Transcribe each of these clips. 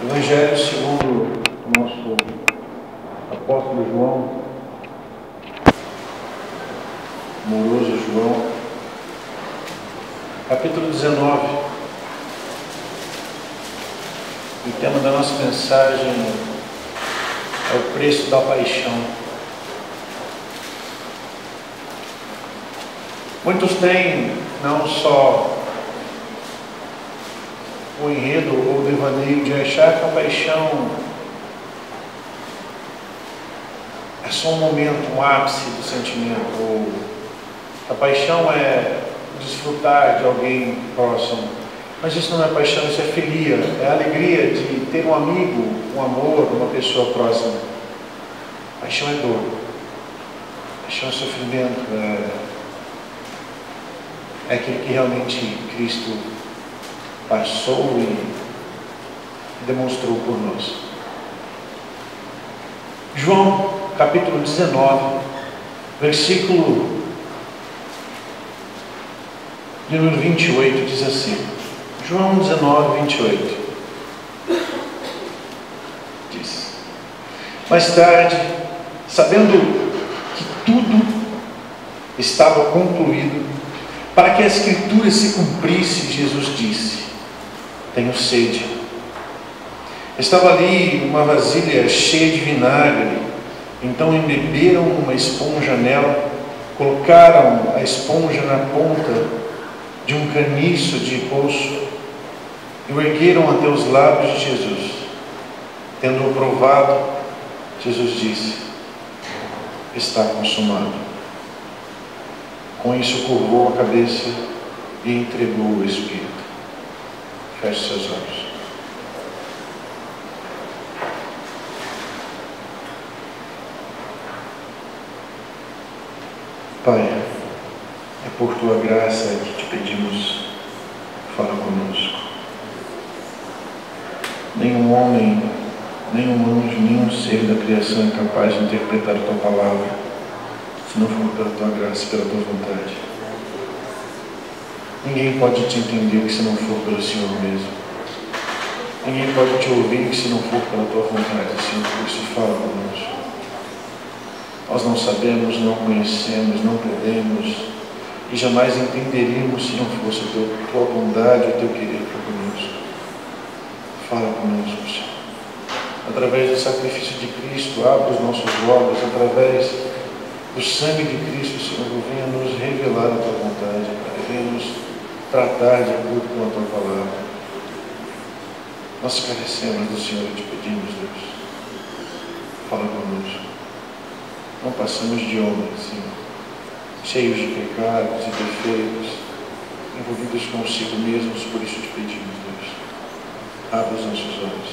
Evangelho segundo o nosso apóstolo João, amoroso João, capítulo 19. O tema da nossa mensagem é o preço da paixão. Muitos têm não só o enredo ou o devaneio de achar que a paixão é só um momento, um ápice do sentimento, ou a paixão é desfrutar de alguém próximo. Mas isso não é paixão, isso é filia, é a alegria de ter um amigo, um amor, uma pessoa próxima. Paixão é dor, paixão é sofrimento, é aquilo que realmente Cristo passou e demonstrou por nós. João, capítulo 19, versículo de número 28, diz assim. João 19, 28. Diz: mais tarde, sabendo que tudo estava concluído, para que a Escritura se cumprisse, Jesus disse: tenho sede. Estava ali uma vasilha cheia de vinagre. Então embeberam uma esponja nela, colocaram a esponja na ponta de um caniço de poço e o ergueram até os lábios de Jesus. Tendo-o provado, Jesus disse: está consumado. Com isso curvou a cabeça e entregou o Espírito. Feche seus olhos. Pai, é por Tua graça que te pedimos, fala conosco. Nenhum homem, nenhum anjo, nenhum ser da criação é capaz de interpretar a Tua palavra, se não for pela Tua graça e pela Tua vontade. Ninguém pode te entender se não for pelo Senhor mesmo. Ninguém pode te ouvir se não for pela Tua vontade, Senhor. Por isso fala conosco. Nós não sabemos, não conhecemos, não podemos e jamais entenderíamos se não fosse a Tua bondade e o Teu querer para conosco. Fala conosco, Senhor. Através do sacrifício de Cristo, abre os nossos olhos. Através do sangue de Cristo, Senhor, venha nos revelar a Tua vontade, venha nos tratar de acordo com a Tua palavra. Nós carecemos do Senhor e te pedimos, Deus. Fala conosco. Não passamos de homens, Senhor, cheios de pecados e defeitos, envolvidos consigo mesmos, por isso te pedimos, Deus. Abre os nossos olhos,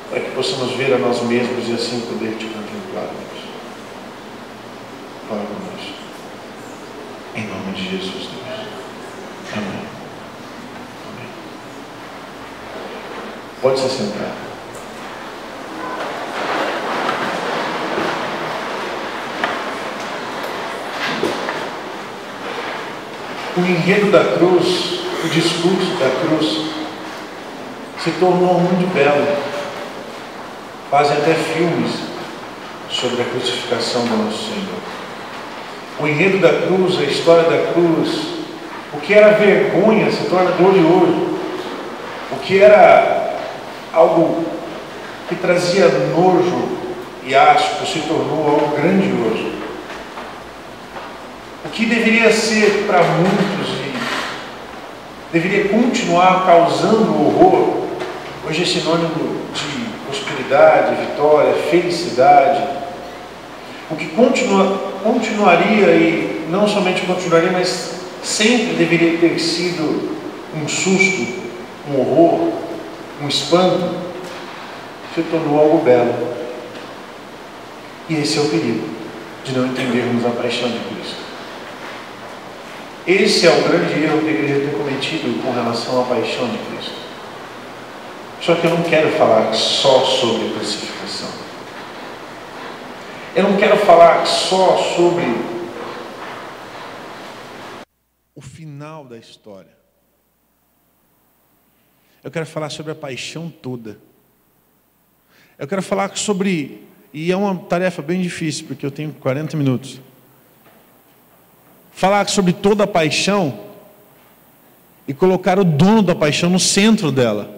para que possamos ver a nós mesmos e assim poder te contemplar, Deus. Fala conosco. Em nome de Jesus, Deus. Amém. Amém. Pode se sentar. O enredo da cruz, o discurso da cruz, se tornou muito belo. Fazem até filmes sobre a crucificação do nosso Senhor. O enredo da cruz, a história da cruz, o que era vergonha se torna glorioso. O que era algo que trazia nojo e asco se tornou algo grandioso. O que deveria ser para muitos e deveria continuar causando horror, hoje é sinônimo de prosperidade, vitória, felicidade. O que continuaria, e não somente continuaria, mas sempre deveria ter sido um susto, um horror, um espanto, se tornou algo belo. E esse é o perigo de não entendermos a paixão de Cristo. Esse é o grande erro que a igreja tem cometido com relação à paixão de Cristo. Só que eu não quero falar só sobre a crucificação. Eu não quero falar só sobre o final da história. Eu quero falar sobre a paixão toda. Eu quero falar sobre, e é uma tarefa bem difícil, porque eu tenho 40 minutos. Falar sobre toda a paixão e colocar o dono da paixão no centro dela.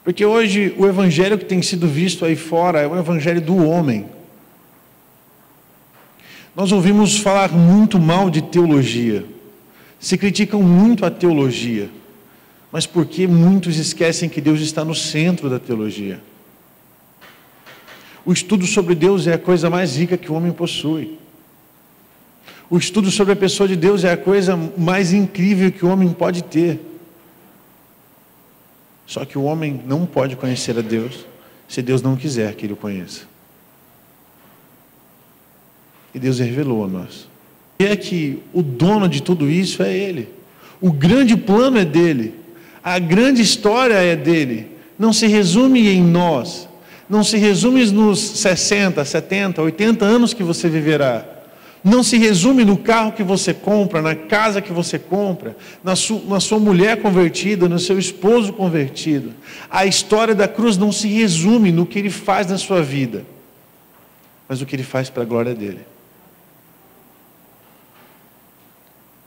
Porque hoje o evangelho que tem sido visto aí fora é o evangelho do homem. Nós ouvimos falar muito mal de teologia. Se criticam muito a teologia. Mas por que muitos esquecem que Deus está no centro da teologia? O estudo sobre Deus é a coisa mais rica que o homem possui. O estudo sobre a pessoa de Deus é a coisa mais incrível que o homem pode ter. Só que o homem não pode conhecer a Deus se Deus não quiser que ele o conheça. E Deus revelou a nós. E é que o dono de tudo isso é Ele. O grande plano é dele. A grande história é dele. Não se resume em nós. Não se resume nos 60, 70, 80 anos que você viverá. Não se resume no carro que você compra, na casa que você compra, na sua mulher convertida, no seu esposo convertido. A história da cruz não se resume no que Ele faz na sua vida, mas no que Ele faz para a glória dEle.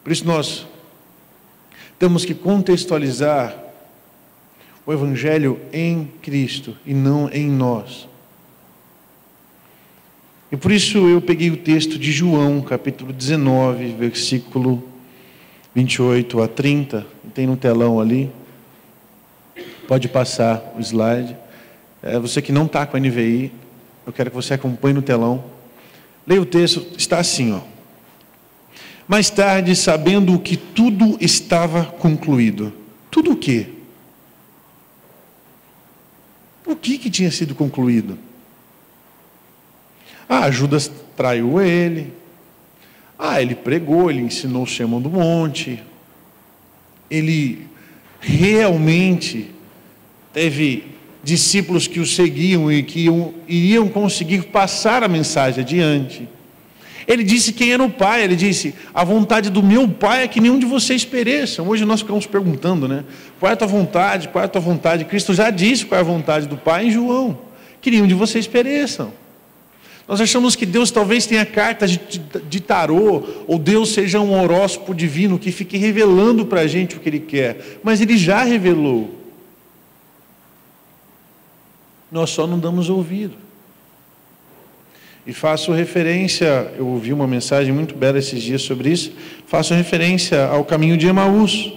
Por isso nós temos que contextualizar o Evangelho em Cristo e não em nós. E por isso eu peguei o texto de João, capítulo 19, versículo 28 a 30. Tem no telão ali. Pode passar o slide. Você que não está com a NVI, eu quero que você acompanhe no telão. Leia o texto, está assim, ó. Mais tarde, sabendo que tudo estava concluído. Tudo o quê? O que tinha sido concluído? Judas traiu ele. Ele pregou, ele ensinou o sermão do monte. Ele realmente teve discípulos que o seguiam e que iriam conseguir passar a mensagem adiante. Ele disse quem era o Pai. Ele disse: a vontade do meu Pai é que nenhum de vocês pereçam. Hoje nós ficamos perguntando, né? Qual é a tua vontade? Qual é a tua vontade? Cristo já disse qual é a vontade do Pai em João: que nenhum de vocês pereçam. Nós achamos que Deus talvez tenha cartas de tarô, ou Deus seja um horóscopo divino que fique revelando para a gente o que Ele quer. Mas Ele já revelou. Nós só não damos ouvido. E faço referência, eu ouvi uma mensagem muito bela esses dias sobre isso, faço referência ao caminho de Emaús.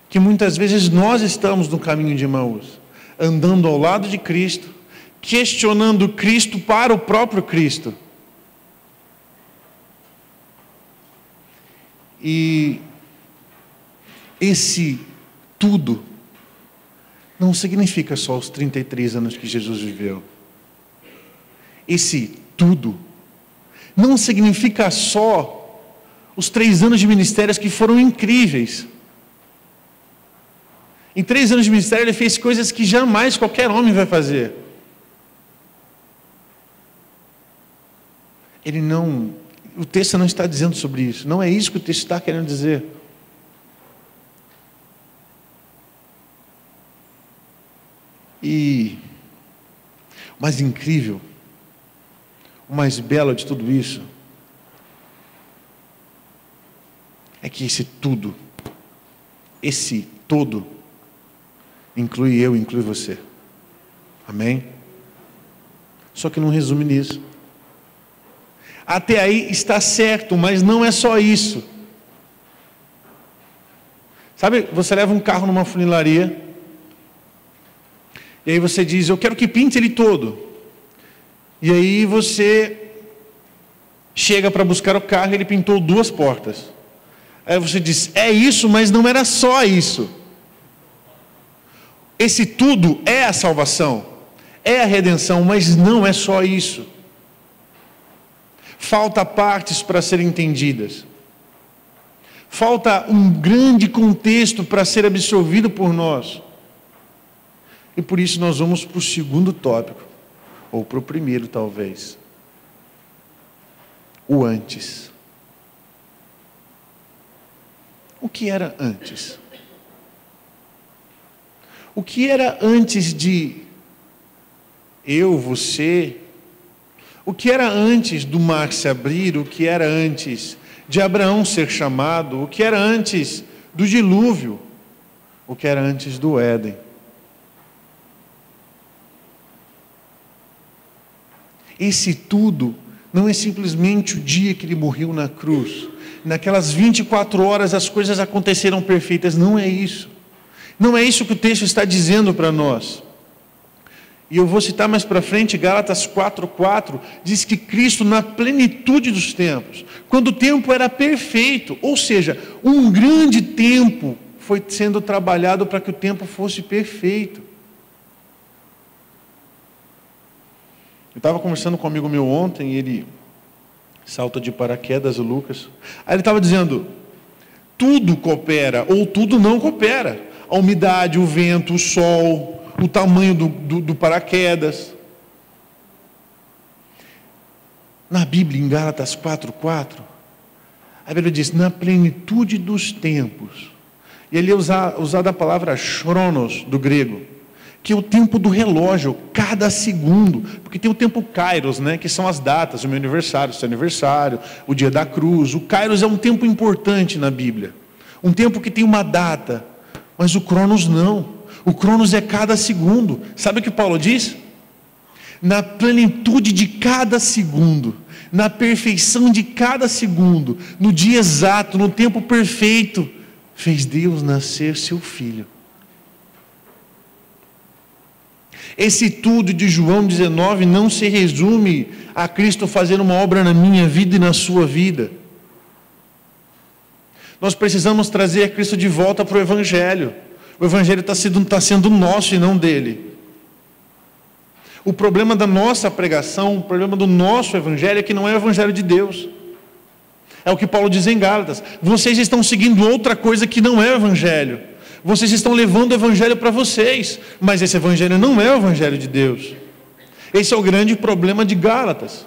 Que muitas vezes nós estamos no caminho de Emaús, andando ao lado de Cristo, questionando Cristo para o próprio Cristo. E esse tudo não significa só os 33 anos que Jesus viveu. Esse tudo não significa só os 3 anos de ministérios que foram incríveis. Em 3 anos de ministério ele fez coisas que jamais qualquer homem vai fazer. O texto não está dizendo sobre isso. Não é isso que o texto está querendo dizer. E o mais incrível, o mais belo de tudo isso é que esse tudo, esse todo, inclui eu, inclui você. Amém? Só que não resume nisso. Até aí está certo, mas não é só isso. Sabe, você leva um carro numa funilaria, e aí você diz: eu quero que pinte ele todo. E aí você chega para buscar o carro e ele pintou 2 portas. Aí você diz: é isso, mas não era só isso. Esse tudo é a salvação, é a redenção, mas não é só isso. Falta partes para serem entendidas. Falta um grande contexto para ser absorvido por nós. E por isso nós vamos para o segundo tópico, ou para o primeiro talvez. O antes. O que era antes? O que era antes de eu, você? O que era antes do mar se abrir? O que era antes de Abraão ser chamado? O que era antes do dilúvio? O que era antes do Éden? Esse tudo não é simplesmente o dia que ele morreu na cruz. Naquelas 24 horas as coisas aconteceram perfeitas. Não é isso. Não é isso que o texto está dizendo para nós. E eu vou citar mais para frente, Gálatas 4:4, diz que Cristo na plenitude dos tempos, quando o tempo era perfeito, ou seja, um grande tempo foi sendo trabalhado para que o tempo fosse perfeito. Eu estava conversando com um amigo meu ontem, ele salta de paraquedas, o Lucas. Aí ele estava dizendo, tudo coopera ou tudo não coopera. A umidade, o vento, o sol, o tamanho do paraquedas. Na Bíblia, em Gálatas 4:4, a Bíblia diz, na plenitude dos tempos. E ali é usada a palavra chronos, do grego, que é o tempo do relógio, cada segundo, porque tem o tempo kairos, né, que são as datas, o meu aniversário, o seu aniversário, o dia da cruz. O kairos é um tempo importante na Bíblia, um tempo que tem uma data, mas o cronos não. O cronos é cada segundo. Sabe o que Paulo diz? Na plenitude de cada segundo, na perfeição de cada segundo, no dia exato, no tempo perfeito, fez Deus nascer seu Filho. Esse tudo de João 19 não se resume a Cristo fazendo uma obra na minha vida e na sua vida. Nós precisamos trazer a Cristo de volta para o Evangelho. O Evangelho está sendo nosso e não dele. O problema da nossa pregação, o problema do nosso Evangelho é que não é o Evangelho de Deus. É o que Paulo diz em Gálatas. Vocês estão seguindo outra coisa que não é o Evangelho. Vocês estão levando o Evangelho para vocês, mas esse Evangelho não é o Evangelho de Deus. Esse é o grande problema de Gálatas.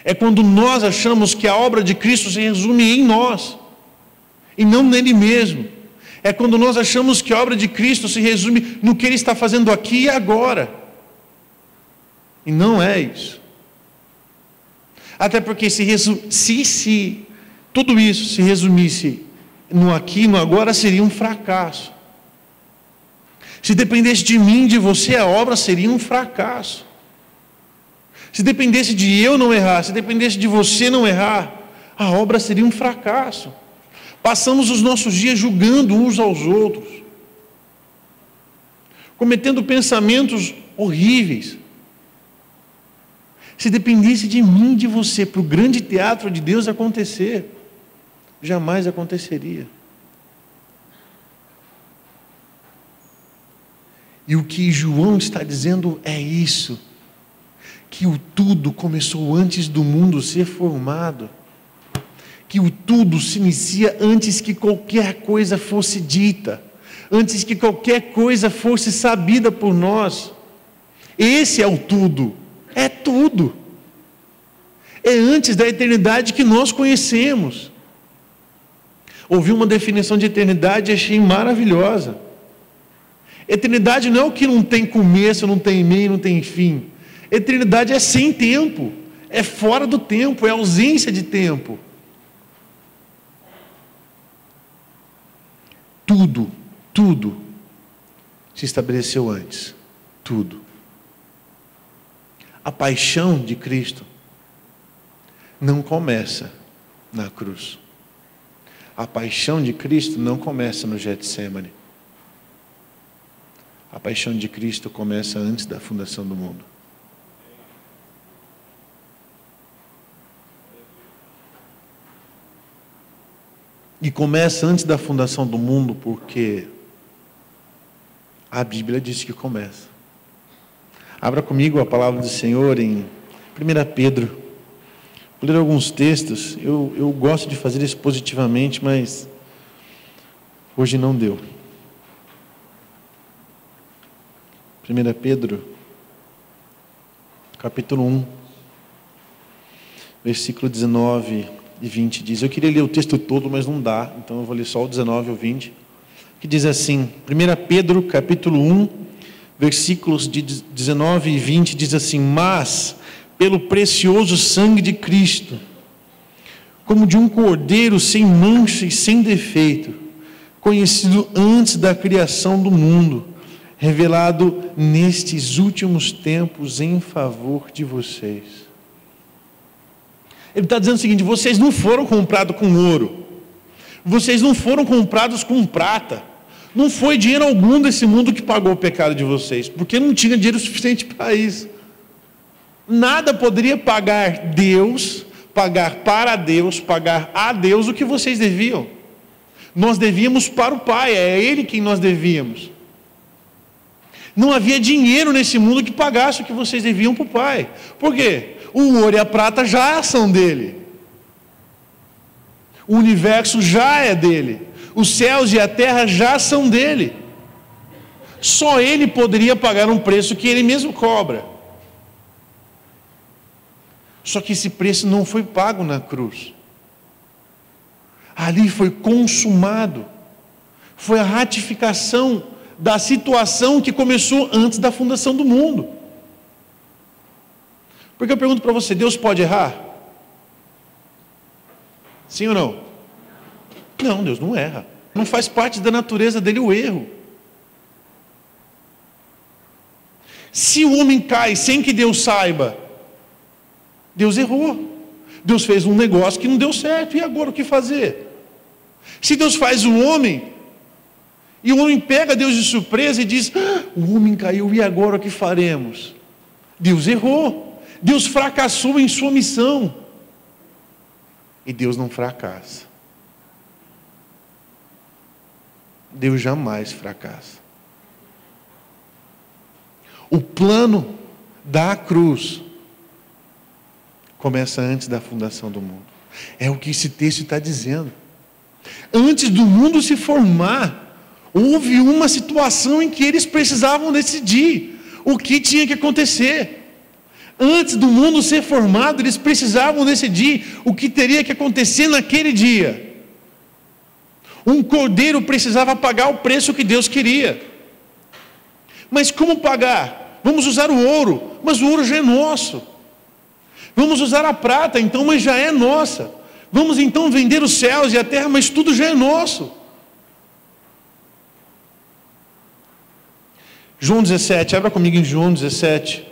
É quando nós achamos que a obra de Cristo se resume em nós, e não nele mesmo. É quando nós achamos que a obra de Cristo se resume no que Ele está fazendo aqui e agora. E não é isso. Até porque se tudo isso se resumisse no aqui e no agora, seria um fracasso. Se dependesse de mim, de você, a obra seria um fracasso. Se dependesse de eu não errar, se dependesse de você não errar, a obra seria um fracasso. Passamos os nossos dias julgando uns aos outros, cometendo pensamentos horríveis. Se dependesse de mim, de você, para o grande teatro de Deus acontecer, jamais aconteceria. E o que João está dizendo é isso, que o tudo começou antes do mundo ser formado, que o tudo se inicia antes que qualquer coisa fosse dita, antes que qualquer coisa fosse sabida por nós. Esse é o tudo, é tudo. É antes da eternidade que nós conhecemos. Ouvi uma definição de eternidade e achei maravilhosa. Eternidade não é o que não tem começo, não tem meio, não tem fim. Eternidade é sem tempo, é fora do tempo, é ausência de tempo. Tudo se estabeleceu antes. Tudo. A paixão de Cristo não começa na cruz. A paixão de Cristo não começa no Getsemane. A paixão de Cristo começa antes da fundação do mundo. E começa antes da fundação do mundo porque a Bíblia diz que começa. Abra comigo a palavra do Senhor em 1 Pedro. Vou ler alguns textos. Eu gosto de fazer isso positivamente, mas hoje não deu. 1 Pedro, capítulo 1, versículo 19 e 20 diz. Eu queria ler o texto todo, mas não dá, então eu vou ler só o 19 e o 20. que diz assim, 1 Pedro capítulo 1, versículos de 19 e 20, diz assim: mas, pelo precioso sangue de Cristo, como de um cordeiro sem mancha e sem defeito, conhecido antes da criação do mundo, revelado nestes últimos tempos em favor de vocês. Ele está dizendo o seguinte: vocês não foram comprados com ouro, vocês não foram comprados com prata, não foi dinheiro algum desse mundo que pagou o pecado de vocês, porque não tinha dinheiro suficiente para isso. Nada poderia pagar Deus, pagar para Deus, pagar a Deus o que vocês deviam. Nós devíamos para o Pai, é Ele quem nós devíamos. Não havia dinheiro nesse mundo que pagasse o que vocês deviam para o Pai. Por quê? O ouro e a prata já são dele. O universo já é dele. Os céus e a terra já são dele. Só ele poderia pagar um preço que ele mesmo cobra. Só que esse preço não foi pago na cruz. Ali foi consumado. Foi a ratificação da situação que começou antes da fundação do mundo. Porque eu pergunto para você: Deus pode errar? Sim ou não? Não, Deus não erra. Não faz parte da natureza dele o erro. Se o homem cai sem que Deus saiba, Deus errou. Deus fez um negócio que não deu certo, e agora o que fazer? Se Deus faz o homem, e o homem pega Deus de surpresa e diz: o homem caiu, e agora o que faremos? Deus errou. Deus fracassou em sua missão. E Deus não fracassa. Deus jamais fracassa. O plano da cruz começa antes da fundação do mundo. É o que esse texto está dizendo. Antes do mundo se formar, houve uma situação em que eles precisavam decidir o que tinha que acontecer. Antes do mundo ser formado, eles precisavam decidir o que teria que acontecer naquele dia. Um cordeiro precisava pagar o preço que Deus queria. Mas como pagar? Vamos usar o ouro, mas o ouro já é nosso. Vamos usar a prata, então, mas já é nossa. Vamos então vender os céus e a terra, mas tudo já é nosso. João 17, abra comigo em João 17.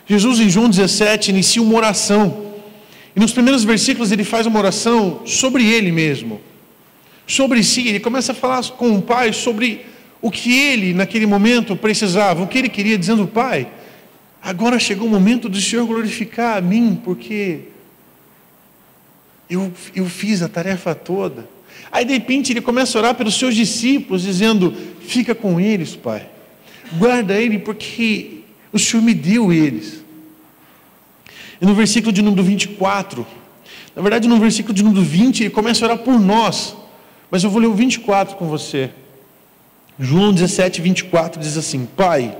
Jesus em João 17 inicia uma oração. E nos primeiros versículos ele faz uma oração sobre ele mesmo. Sobre si, ele começa a falar com o Pai sobre o que ele naquele momento precisava, o que ele queria, dizendo: Pai, agora chegou o momento do Senhor glorificar a mim, porque eu fiz a tarefa toda. Aí de repente ele começa a orar pelos seus discípulos, dizendo: fica com eles, Pai, guarda ele, porque o Senhor me deu eles. E no versículo de número 24, na verdade no versículo de número 20, ele começa a orar por nós, mas eu vou ler o 24 com você. João 17, 24 diz assim: Pai,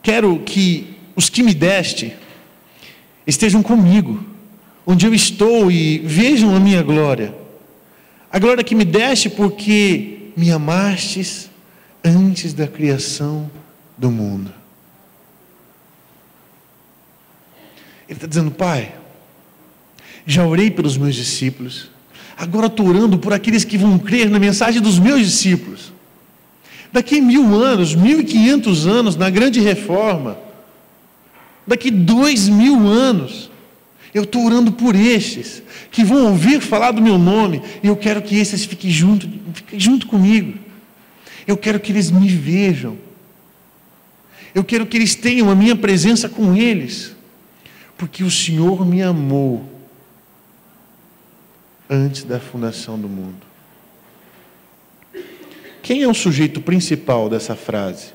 quero que os que me deste estejam comigo, onde eu estou, e vejam a minha glória. A glória que me deste, porque me amastes antes da criação do mundo. Ele está dizendo: Pai, já orei pelos meus discípulos, agora estou orando por aqueles que vão crer na mensagem dos meus discípulos. Daqui 1000 anos, 1500 anos, na grande reforma, daqui 2000 anos, eu estou orando por estes, que vão ouvir falar do meu nome, e eu quero que esses fiquem junto comigo. Eu quero que eles me vejam. Eu quero que eles tenham a minha presença com eles, porque o Senhor me amou antes da fundação do mundo. Quem é o sujeito principal dessa frase?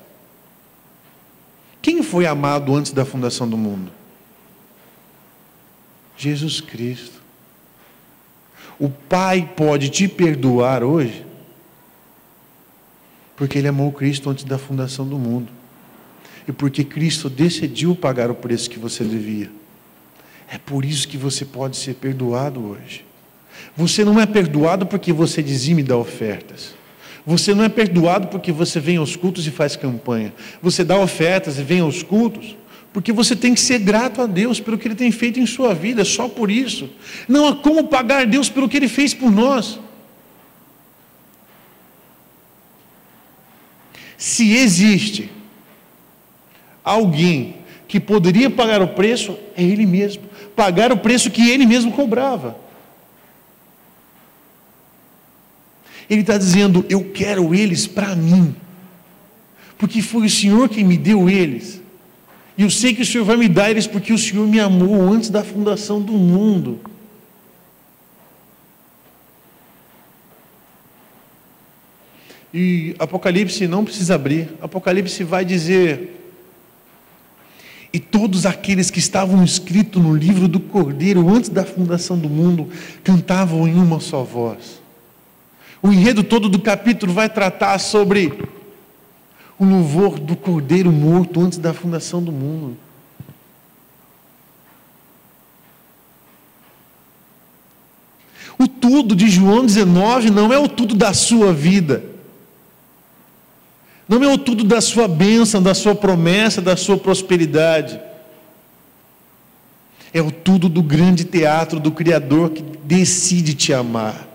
Quem foi amado antes da fundação do mundo? Jesus Cristo. O Pai pode te perdoar hoje porque Ele amou Cristo antes da fundação do mundo, e porque Cristo decidiu pagar o preço que você devia. É por isso que você pode ser perdoado hoje. Você não é perdoado porque você dizime e dá ofertas. Você não é perdoado porque você vem aos cultos e faz campanha. Você dá ofertas e vem aos cultos porque você tem que ser grato a Deus pelo que Ele tem feito em sua vida, só por isso. Não há como pagar Deus pelo que Ele fez por nós. Se existe alguém que poderia pagar o preço, é Ele mesmo. Pagar o preço que Ele mesmo cobrava. Ele está dizendo, eu quero eles para mim, porque foi o Senhor quem me deu eles, e eu sei que o Senhor vai me dar eles, porque o Senhor me amou antes da fundação do mundo. E Apocalipse não precisa abrir, Apocalipse vai dizer, e todos aqueles que estavam escritos no livro do Cordeiro, antes da fundação do mundo, cantavam em uma só voz. O enredo todo do capítulo vai tratar sobre o louvor do Cordeiro morto antes da fundação do mundo. O tudo de João 19 não é o tudo da sua vida. Não é o tudo da sua bênção, da sua promessa, da sua prosperidade. É o tudo do grande teatro do Criador que decide te amar.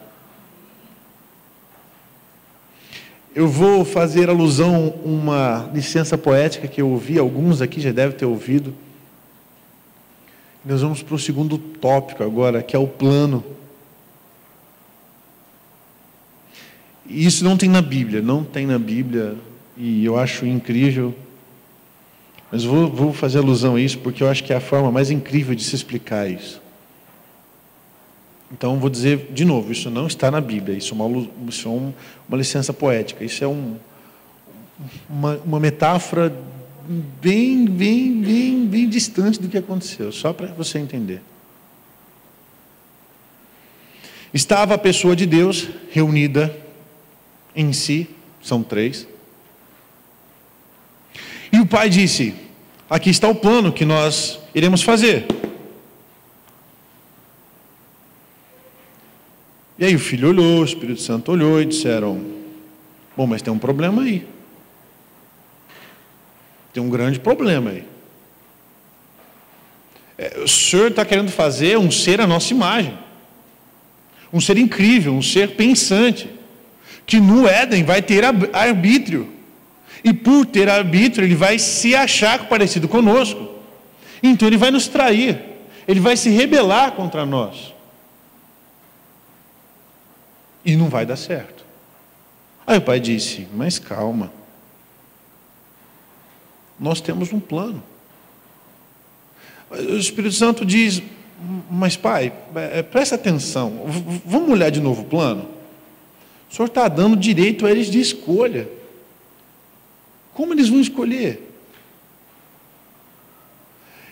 Eu vou fazer alusão a uma licença poética que eu ouvi, alguns aqui já devem ter ouvido. Nós vamos para o segundo tópico agora, que é o plano. E isso não tem na Bíblia, e eu acho incrível. Mas vou fazer alusão a isso, porque eu acho que é a forma mais incrível de se explicar isso. Então, vou dizer de novo, isso não está na Bíblia, isso é uma licença poética, isso é uma metáfora bem distante do que aconteceu, só para você entender. Estava a pessoa de Deus reunida em si, são 3, e o Pai disse, aqui está o plano que nós iremos fazer. E aí o Filho olhou, o Espírito Santo olhou e disseram, bom, mas tem um problema aí. Tem um grande problema aí. O Senhor está querendo fazer um ser à nossa imagem. Um ser incrível, um ser pensante. Que no Éden vai ter arbítrio. E por ter arbítrio, ele vai se achar parecido conosco. Então ele vai nos trair. Ele vai se rebelar contra nós. E não vai dar certo. Aí o Pai disse, mas calma. Nós temos um plano. O Espírito Santo diz, mas Pai, presta atenção, vamos olhar de novo o plano? O Senhor está dando direito a eles de escolha. Como eles vão escolher?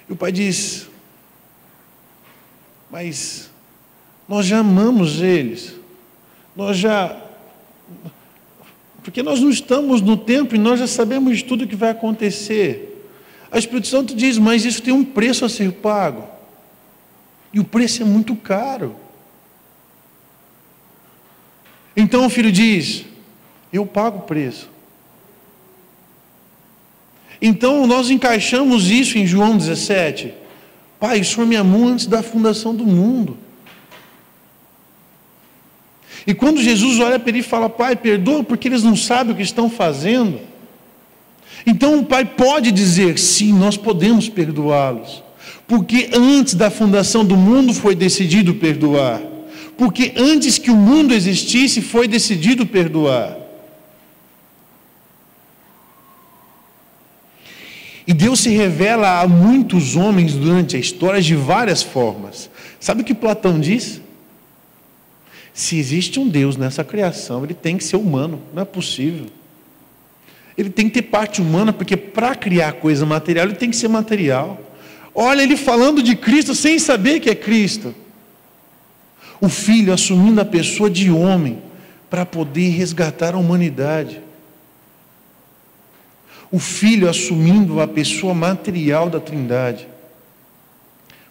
E o Pai diz, mas nós já amamos eles. Porque nós não estamos no tempo e nós já sabemos de tudo o que vai acontecer. O Espírito Santo diz, mas isso tem um preço a ser pago. E o preço é muito caro. Então o filho diz, eu pago o preço. Então nós encaixamos isso em João 17. Pai, o Senhor me amou antes da fundação do mundo. E quando Jesus olha para ele e fala, Pai, perdoa porque eles não sabem o que estão fazendo. Então o Pai pode dizer, sim, nós podemos perdoá-los. Porque antes da fundação do mundo foi decidido perdoar. Porque antes que o mundo existisse foi decidido perdoar. E Deus se revela a muitos homens durante a história de várias formas. Sabe o que Platão diz? Se existe um Deus nessa criação, ele tem que ser humano, não é possível. Ele tem que ter parte humana, porque para criar coisa material, ele tem que ser material. Olha ele falando de Cristo sem saber que é Cristo. O Filho assumindo a pessoa de homem para poder resgatar a humanidade. O Filho assumindo a pessoa material da Trindade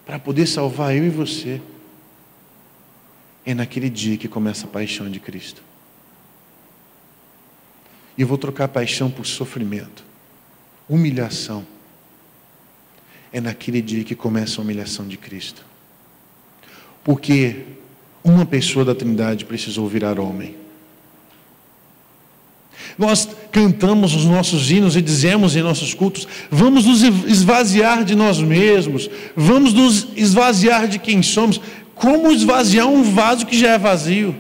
para poder salvar eu e você. É naquele dia que começa a paixão de Cristo. E eu vou trocar paixão por sofrimento, humilhação. É naquele dia que começa a humilhação de Cristo. Porque uma pessoa da Trindade precisou virar homem. Nós cantamos os nossos hinos e dizemos em nossos cultos: vamos nos esvaziar de nós mesmos, vamos nos esvaziar de quem somos. Como esvaziar um vaso que já é vazio?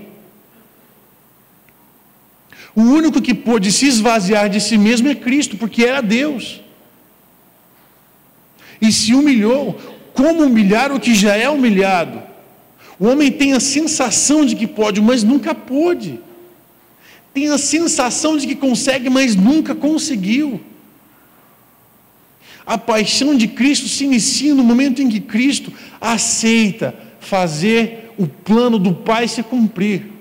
O único que pôde se esvaziar de si mesmo é Cristo, porque era Deus. E se humilhou. Como humilhar o que já é humilhado? O homem tem a sensação de que pode, mas nunca pôde. Tem a sensação de que consegue, mas nunca conseguiu. A paixão de Cristo se inicia no momento em que Cristo aceita fazer o plano do Pai se cumprir.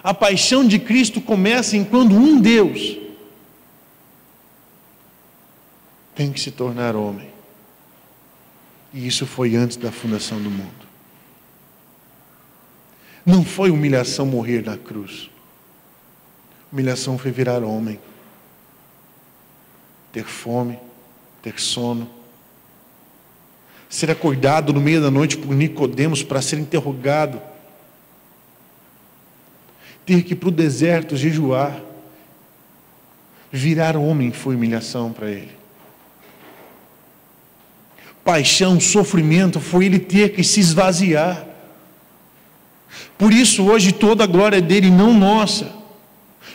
A paixão de Cristo começa em quando um Deus tem que se tornar homem. E isso foi antes da fundação do mundo. Não foi humilhação morrer na cruz. Humilhação foi virar homem. Ter fome, ter sono. Ser acordado no meio da noite por Nicodemos para ser interrogado. Ter que ir para o deserto jejuar. Virar homem foi humilhação para ele. Paixão, sofrimento foi ele ter que se esvaziar. Por isso hoje toda a glória é dele e não nossa.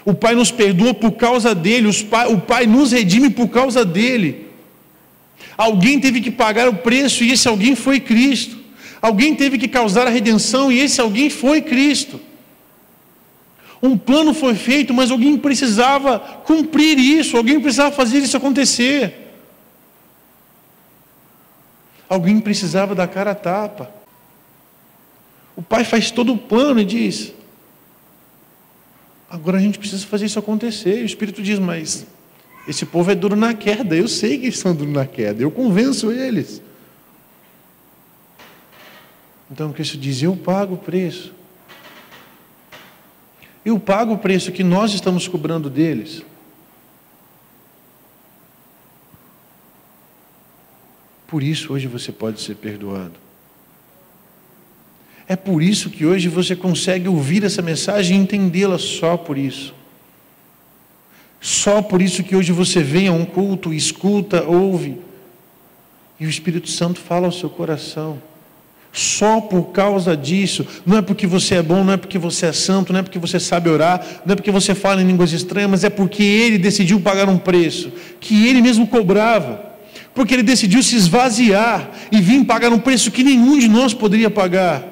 O Pai nos perdoa por causa dele, o Pai nos redime por causa dele. Alguém teve que pagar o preço e esse alguém foi Cristo. Alguém teve que causar a redenção e esse alguém foi Cristo. Um plano foi feito, mas alguém precisava cumprir isso, alguém precisava fazer isso acontecer. Alguém precisava dar cara a tapa. O Pai faz todo o plano e diz: agora a gente precisa fazer isso acontecer. E o Espírito diz: mas esse povo é duro na queda. Eu sei que eles são duros na queda, eu convenço eles. Então Cristo diz: eu pago o preço. Eu pago o preço que nós estamos cobrando deles. Por isso hoje você pode ser perdoado. É por isso que hoje você consegue ouvir essa mensagem e entendê-la só por isso. Só por isso que hoje você vem a um culto, escuta, ouve, e o Espírito Santo fala ao seu coração. Só por causa disso. Não é porque você é bom, não é porque você é santo, não é porque você sabe orar, não é porque você fala em línguas estranhas, mas é porque Ele decidiu pagar um preço que Ele mesmo cobrava. Porque Ele decidiu se esvaziar e vir pagar um preço que nenhum de nós poderia pagar.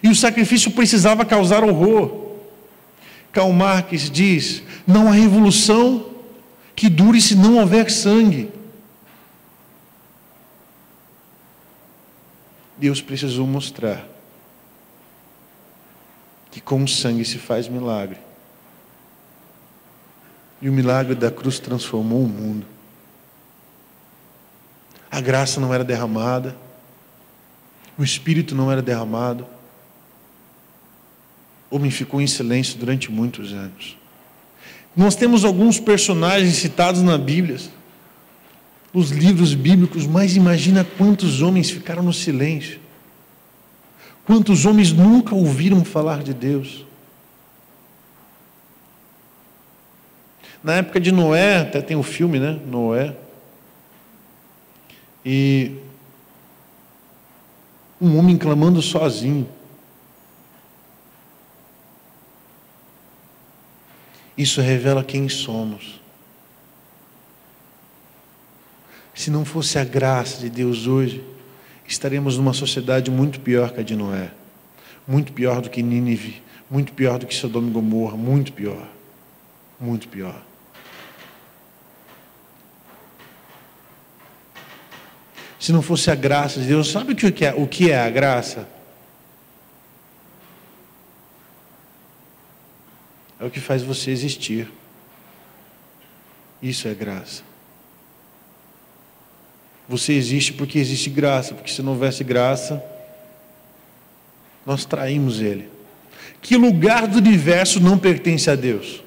E o sacrifício precisava causar horror. Karl Marx diz: não há revolução que dure se não houver sangue. Deus precisou mostrar que com o sangue se faz milagre. E o milagre da cruz transformou o mundo. A graça não era derramada, o Espírito não era derramado. O homem ficou em silêncio durante muitos anos. Nós temos alguns personagens citados na Bíblia, nos livros bíblicos, mas imagina quantos homens ficaram no silêncio. Quantos homens nunca ouviram falar de Deus. Na época de Noé, até tem o filme, né? Noé. E um homem clamando sozinho. Isso revela quem somos. Se não fosse a graça de Deus hoje, estaremos numa sociedade muito pior que a de Noé. Muito pior do que Nínive, muito pior do que Sodoma e Gomorra, muito pior. Muito pior. Se não fosse a graça de Deus, sabe o que é a graça? É o que faz você existir. Isso é graça. Você existe porque existe graça, porque se não houvesse graça, nós traímos Ele. Que lugar do universo não pertence a Deus?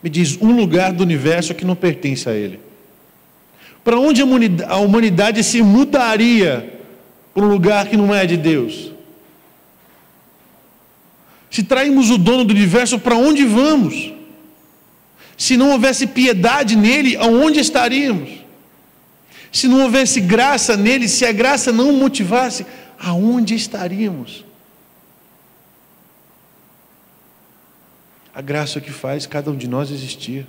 Me diz um lugar do universo que não pertence a Ele. Para onde a humanidade se mudaria para um lugar que não é de Deus? Se traímos o dono do universo, para onde vamos? Se não houvesse piedade nele, aonde estaríamos? Se não houvesse graça nele, se a graça não o motivasse, aonde estaríamos? A graça que faz cada um de nós existir.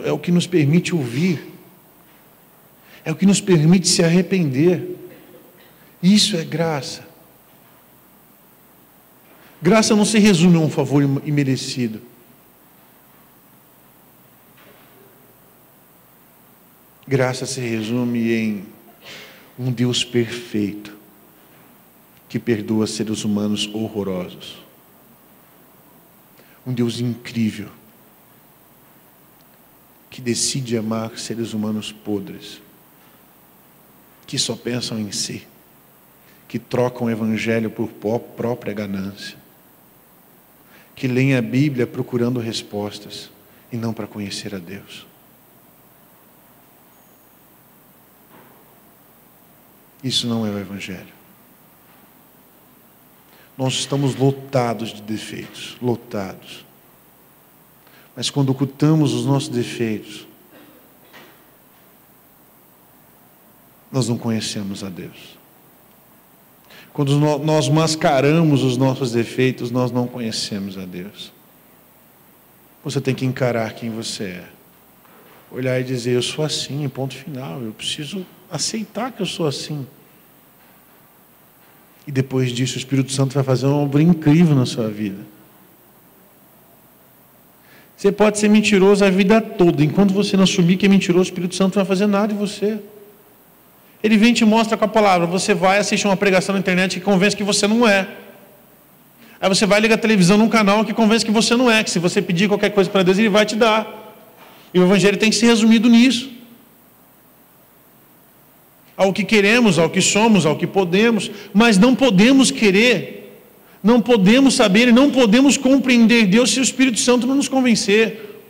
É o que nos permite ouvir. É o que nos permite se arrepender. Isso é graça. Graça não se resume a um favor imerecido. Graça se resume em um Deus perfeito que perdoa seres humanos horrorosos. Um Deus incrível que decide amar seres humanos podres, que só pensam em si, que trocam o evangelho por própria ganância, que leem a Bíblia procurando respostas e não para conhecer a Deus. Isso não é o evangelho. Nós estamos lotados de defeitos, lotados. Mas quando ocultamos os nossos defeitos, nós não conhecemos a Deus. Quando nós mascaramos os nossos defeitos, nós não conhecemos a Deus. Você tem que encarar quem você é. Olhar e dizer, eu sou assim, ponto final. Eu preciso aceitar que eu sou assim. E depois disso, o Espírito Santo vai fazer uma obra incrível na sua vida. Você pode ser mentiroso a vida toda. Enquanto você não assumir que é mentiroso, o Espírito Santo não vai fazer nada em você. Ele vem e te mostra com a palavra. Você vai assistir uma pregação na internet que convence que você não é. Aí você vai ligar a televisão num canal que convence que você não é. Que se você pedir qualquer coisa para Deus, Ele vai te dar. E o Evangelho tem que ser resumido nisso. Ao que queremos, ao que somos, ao que podemos. Mas não podemos querer, não podemos saber e não podemos compreender Deus se o Espírito Santo não nos convencer.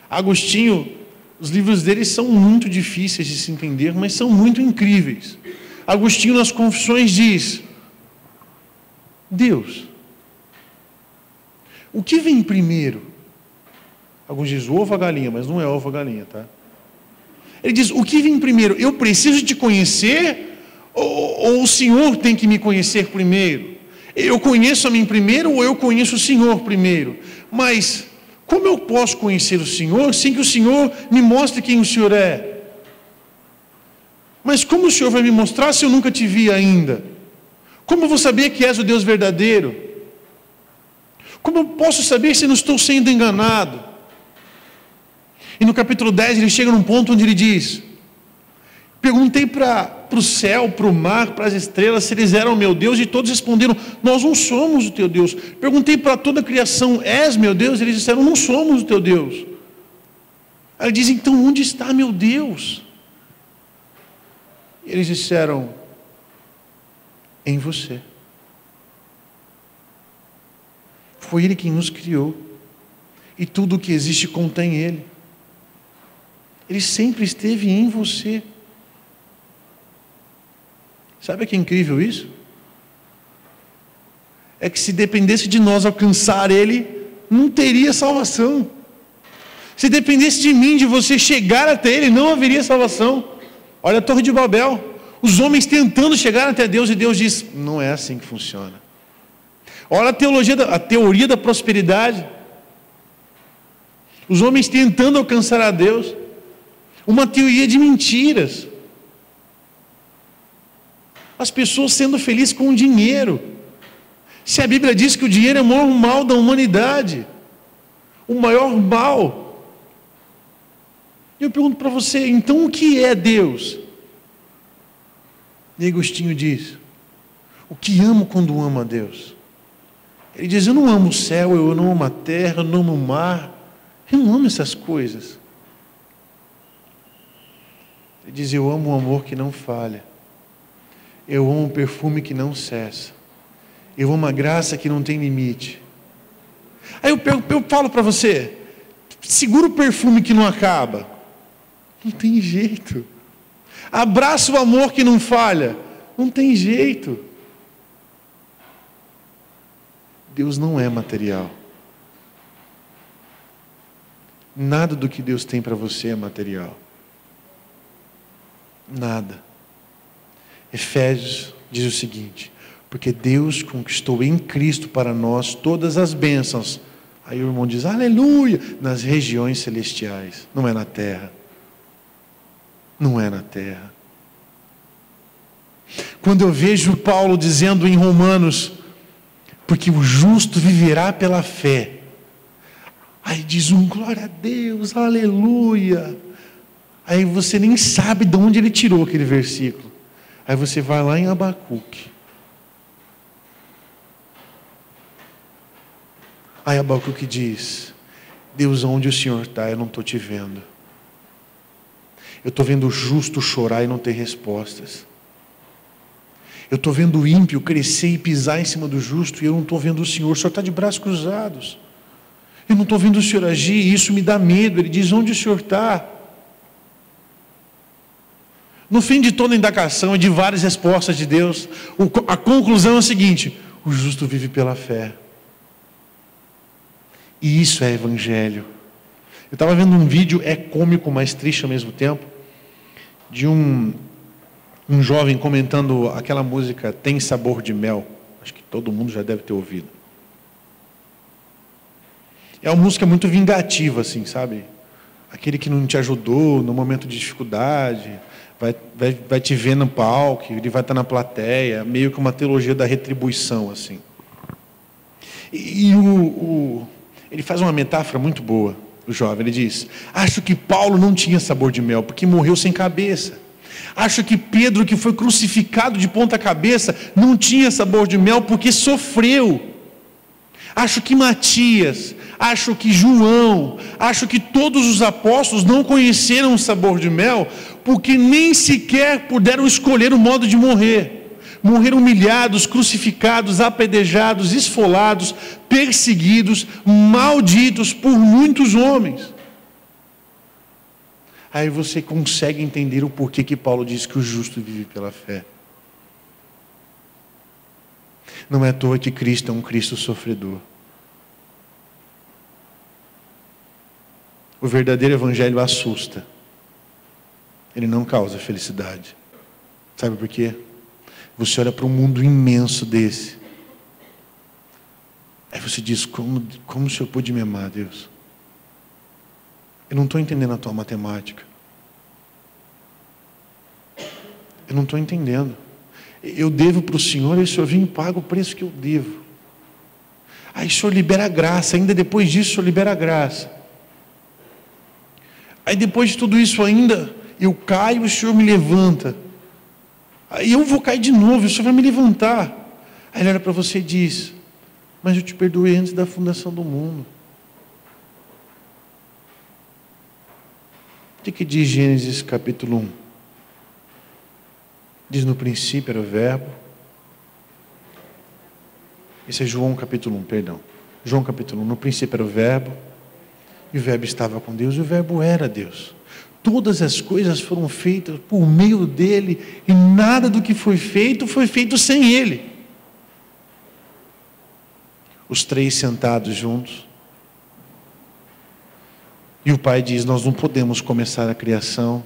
Agostinho, os livros dele são muito difíceis de se entender, mas são muito incríveis. Agostinho, nas Confissões, diz: Deus, o que vem primeiro? Alguns dizem ovo ou a galinha, mas não é ovo ou a galinha, tá? Ele diz, o que vem primeiro? Eu preciso te conhecer ou o Senhor tem que me conhecer primeiro? Eu conheço a mim primeiro ou eu conheço o Senhor primeiro? Mas como eu posso conhecer o Senhor sem que o Senhor me mostre quem o Senhor é? Mas como o Senhor vai me mostrar se eu nunca te vi ainda? Como eu vou saber que és o Deus verdadeiro? Como eu posso saber se não estou sendo enganado? E no capítulo 10 ele chega num ponto onde ele diz: perguntei para o céu, para o mar, para as estrelas se eles eram meu Deus, e todos responderam, nós não somos o teu Deus. Perguntei para toda a criação, és meu Deus? Eles disseram, não somos o teu Deus. Aí ele diz, então onde está meu Deus? E eles disseram, em você. Foi Ele quem nos criou, e tudo o que existe contém Ele. Ele sempre esteve em você. Sabe que é incrível isso? É que se dependesse de nós alcançar Ele, não teria salvação. Se dependesse de mim, de você chegar até Ele, não haveria salvação. Olha a Torre de Babel. Os homens tentando chegar até Deus, e Deus diz, não é assim que funciona. Olha a teoria da prosperidade. Os homens tentando alcançar a Deus. Uma teoria de mentiras. As pessoas sendo felizes com o dinheiro. Se a Bíblia diz que o dinheiro é o maior mal da humanidade, o maior mal. Eu pergunto para você, então o que é Deus? E Agostinho diz, o que amo quando amo a Deus? Ele diz, eu não amo o céu, eu não amo a terra, eu não amo o mar, eu não amo essas coisas. Ele diz, eu amo o amor que não falha. Eu amo um perfume que não cessa. Eu amo uma graça que não tem limite. Aí eu falo para você, segura o perfume que não acaba. Não tem jeito. Abraça o amor que não falha. Não tem jeito. Deus não é material. Nada do que Deus tem para você é material. Nada. Efésios diz o seguinte: porque Deus conquistou em Cristo para nós todas as bênçãos. Aí o irmão diz, aleluia, nas regiões celestiais. Não é na terra. Não é na terra. Quando eu vejo Paulo dizendo em Romanos, porque o justo viverá pela fé. Aí diz glória a Deus, aleluia. Aí você nem sabe de onde ele tirou aquele versículo. Aí você vai lá em Abacuque. Aí Abacuque diz, Deus, onde o Senhor está, eu não estou te vendo. Eu estou vendo o justo chorar e não ter respostas. Eu estou vendo o ímpio crescer e pisar em cima do justo e eu não estou vendo o Senhor está de braços cruzados. Eu não estou vendo o Senhor agir e isso me dá medo. Ele diz, onde o Senhor está? No fim de toda a indagação e de várias respostas de Deus, a conclusão é a seguinte: o justo vive pela fé. E isso é evangelho. Eu estava vendo um vídeo, é cômico, mas triste ao mesmo tempo, de um jovem comentando aquela música Tem Sabor de Mel. Acho que todo mundo já deve ter ouvido. É uma música muito vingativa, assim, sabe? Aquele que não te ajudou no momento de dificuldade, vai te ver no palco, ele vai estar na plateia, meio que uma teologia da retribuição, assim. E ele faz uma metáfora muito boa, o jovem. Ele diz, acho que Paulo não tinha sabor de mel, porque morreu sem cabeça. Acho que Pedro, que foi crucificado de ponta cabeça, não tinha sabor de mel, porque sofreu. Acho que Matias, acho que João, acho que todos os apóstolos não conheceram o sabor de mel, porque nem sequer puderam escolher o modo de morrer. Morreram humilhados, crucificados, apedrejados, esfolados, perseguidos, malditos por muitos homens. Aí você consegue entender o porquê que Paulo diz que o justo vive pela fé. Não é à toa que Cristo é um Cristo sofredor. O verdadeiro evangelho assusta. Ele não causa felicidade. Sabe por quê? Você olha para um mundo imenso desse. Aí você diz, como o Senhor pôde me amar, Deus? Eu não estou entendendo a tua matemática. Eu não estou entendendo. Eu devo para o Senhor e o Senhor vem e paga o preço que eu devo. Aí o Senhor libera a graça. Ainda depois disso o Senhor libera a graça. Aí depois de tudo isso ainda, eu caio e o Senhor me levanta. Aí eu vou cair de novo, o Senhor vai me levantar. Aí ele olha para você e diz, mas eu te perdoei antes da fundação do mundo. O que diz Gênesis capítulo 1? Diz no princípio era o verbo. Esse é João capítulo 1, perdão. João capítulo 1, no princípio era o verbo. E o verbo estava com Deus e o verbo era Deus. Todas as coisas foram feitas por meio dele e nada do que foi feito sem ele. Os três sentados juntos. E o pai diz, nós não podemos começar a criação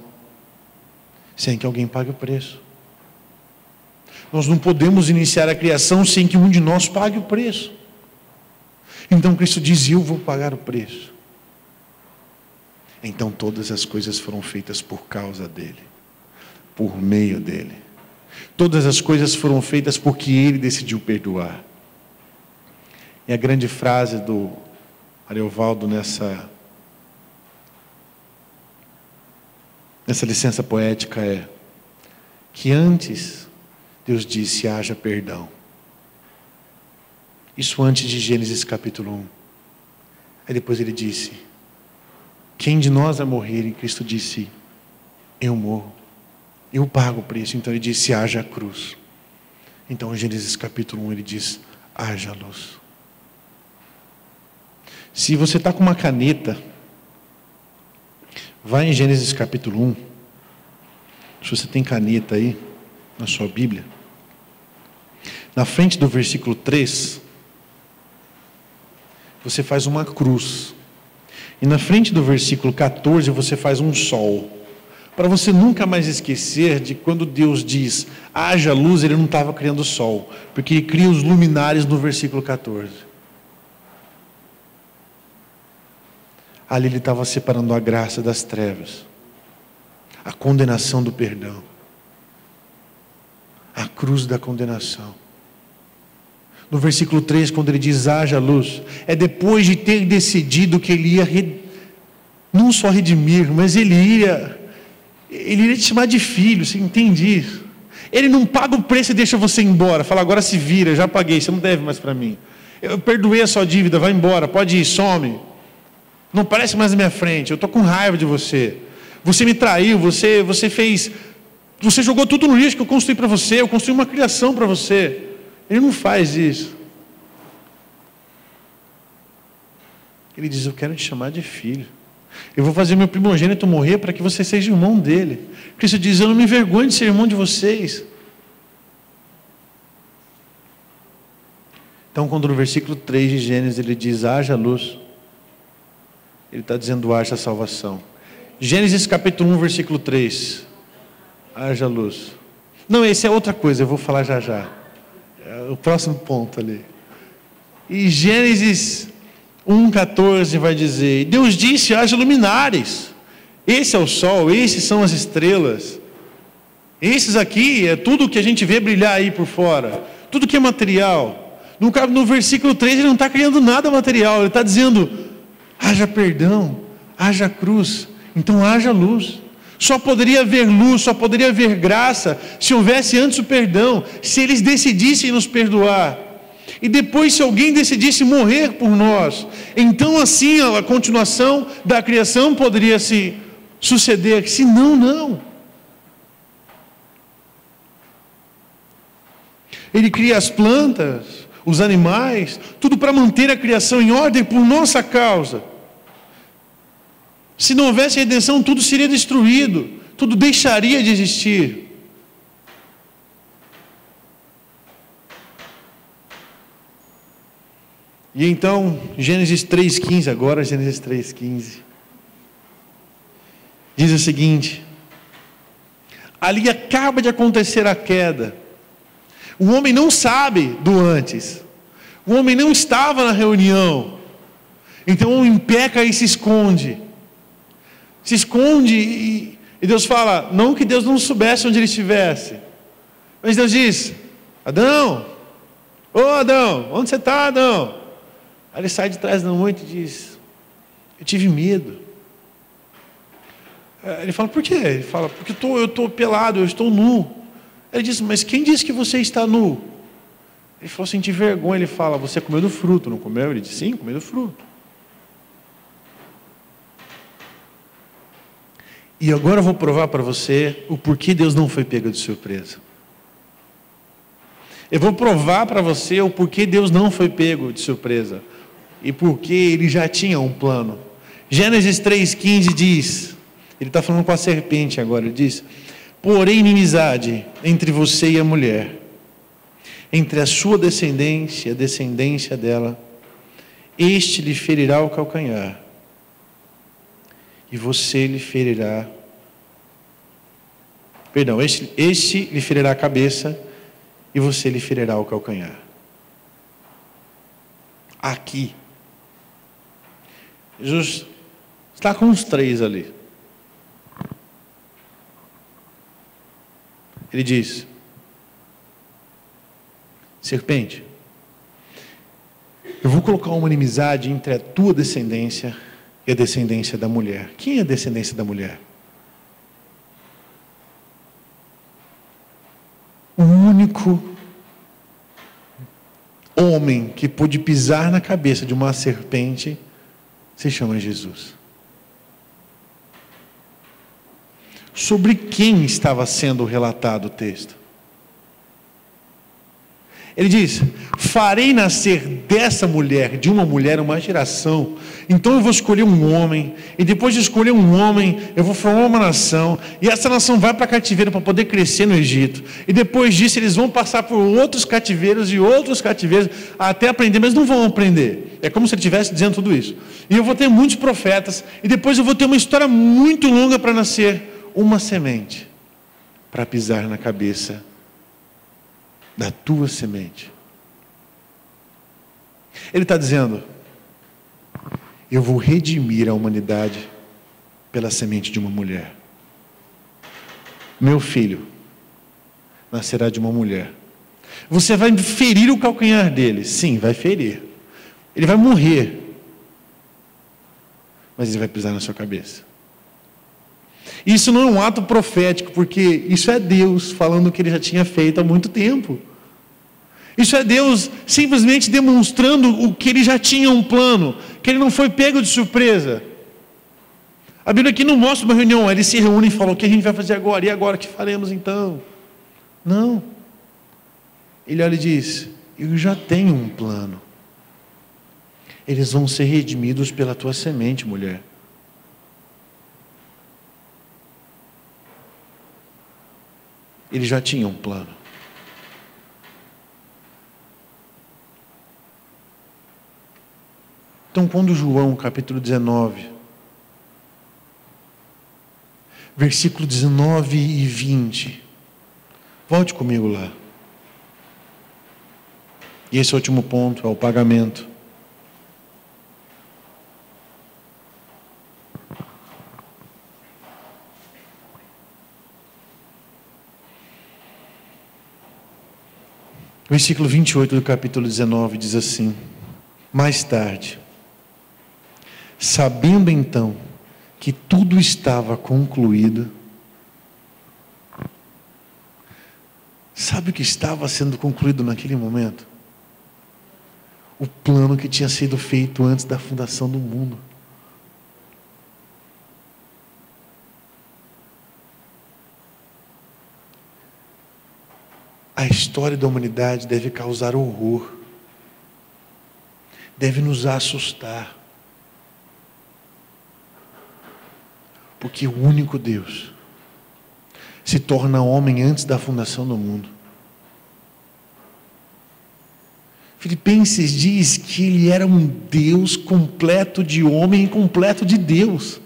sem que alguém pague o preço. Nós não podemos iniciar a criação sem que um de nós pague o preço. Então Cristo diz, eu vou pagar o preço. Então todas as coisas foram feitas por causa dele, por meio dele. Todas as coisas foram feitas porque ele decidiu perdoar. E a grande frase do Ariovaldo nessa licença poética é que antes Deus disse haja perdão. Isso antes de Gênesis capítulo 1. Aí depois ele disse, quem de nós vai morrer? E Cristo disse, eu morro, eu pago o preço. Então ele disse, haja cruz. Então em Gênesis capítulo 1 ele diz: haja luz. Se você está com uma caneta, vai em Gênesis capítulo 1. Se você tem caneta aí na sua Bíblia, na frente do versículo 3, você faz uma cruz. E na frente do versículo 14 você faz um sol. Para você nunca mais esquecer de quando Deus diz haja luz, Ele não estava criando o sol, porque Ele cria os luminares no versículo 14. Ali Ele estava separando a graça das trevas, a condenação do perdão, a cruz da condenação. No versículo 3, quando Ele diz haja luz, é depois de ter decidido que Ele ia não só redimir, mas Ele iria te chamar de filho. Você entende isso? Ele não paga o preço e deixa você ir embora, fala agora se vira, já paguei, você não deve mais para mim, eu perdoei a sua dívida, vai embora, pode ir, some, não aparece mais na minha frente, eu estou com raiva de você, você me traiu, você jogou tudo no lixo que eu construí para você, eu construí uma criação para você. Ele não faz isso. Ele diz: eu quero te chamar de filho, eu vou fazer meu primogênito morrer para que você seja irmão dele. Cristo diz: eu não me envergonho de ser irmão de vocês. Então quando no versículo 3 de Gênesis ele diz haja luz, ele está dizendo haja salvação. Gênesis capítulo 1 versículo 3, haja luz. Não, esse é outra coisa, eu vou falar já já, é o próximo ponto ali. E Gênesis 1,14 vai dizer: Deus disse haja luminares. Esse é o sol, esses são as estrelas, esses aqui é tudo que a gente vê brilhar aí por fora, tudo que é material. No versículo 3 ele não está criando nada material, ele está dizendo haja perdão, haja cruz, então haja luz. Só poderia haver luz, só poderia haver graça se houvesse antes o perdão, se eles decidissem nos perdoar. E depois, se alguém decidisse morrer por nós, então assim a continuação da criação poderia se suceder. Se não, não. Ele cria as plantas, os animais, tudo para manter a criação em ordem por nossa causa. Se não houvesse redenção, tudo seria destruído, tudo deixaria de existir. E então, Gênesis 3,15, agora Gênesis 3,15, diz o seguinte: ali acaba de acontecer a queda, o homem não sabe do antes, o homem não estava na reunião, então o homem peca e se esconde e Deus fala, não que Deus não soubesse onde ele estivesse, mas Deus diz: Adão, ô Adão, onde você está, Adão? Aí ele sai de trás da moita e diz: eu tive medo. Ele fala: por quê? Ele fala: porque eu estou pelado, eu estou nu. Ele diz: mas quem disse que você está nu? Ele falou: senti vergonha. Ele fala: você comeu do fruto, não comeu? Ele diz: sim, comi do fruto. E agora eu vou provar para você o porquê Deus não foi pego de surpresa. Eu vou provar para você o porquê Deus não foi pego de surpresa. E porque Ele já tinha um plano. Gênesis 3,15 diz, Ele está falando com a serpente agora, Ele diz: porém inimizade entre você e a mulher, entre a sua descendência e a descendência dela, este lhe ferirá o calcanhar, e você lhe ferirá, este lhe ferirá a cabeça, e você lhe ferirá o calcanhar. Aqui, Jesus está com os três ali. Ele diz: serpente, eu vou colocar uma inimizade entre a tua descendência e a descendência da mulher. Quem é a descendência da mulher? O único homem que pôde pisar na cabeça de uma serpente se chama Jesus. Sobre quem estava sendo relatado o texto? Ele diz: farei nascer dessa mulher, de uma mulher, uma geração. Então eu vou escolher um homem, e depois de escolher um homem, eu vou formar uma nação, e essa nação vai para cativeiro para poder crescer no Egito. E depois disso eles vão passar por outros cativeiros e outros cativeiros, até aprender, mas não vão aprender. É como se ele estivesse dizendo tudo isso. E eu vou ter muitos profetas, e depois eu vou ter uma história muito longa para nascer uma semente, para pisar na cabeça da tua semente. Ele está dizendo: eu vou redimir a humanidade pela semente de uma mulher. Meu filho nascerá de uma mulher. Você vai ferir o calcanhar dele. Sim, vai ferir. Ele vai morrer, mas ele vai pisar na sua cabeça. Isso não é um ato profético, porque isso é Deus falando o que ele já tinha feito há muito tempo. Isso é Deus simplesmente demonstrando o que ele já tinha um plano, que ele não foi pego de surpresa. A Bíblia aqui não mostra uma reunião, eles se reúnem e falam: o que a gente vai fazer agora? E agora, o que faremos então? Não. Ele olha e diz: eu já tenho um plano. Eles vão ser redimidos pela tua semente, mulher. Ele já tinha um plano. Então, quando João, capítulo 19, versículo 19 e 20, volte comigo lá. E esse último ponto é o pagamento. Versículo 28 do capítulo 19 diz assim: mais tarde, sabendo então que tudo estava concluído. Sabe o que estava sendo concluído naquele momento? O plano que tinha sido feito antes da fundação do mundo. A história da humanidade deve causar horror, deve nos assustar, porque o único Deus se torna homem antes da fundação do mundo. Filipenses diz que ele era um Deus completo de homem e completo de Deus.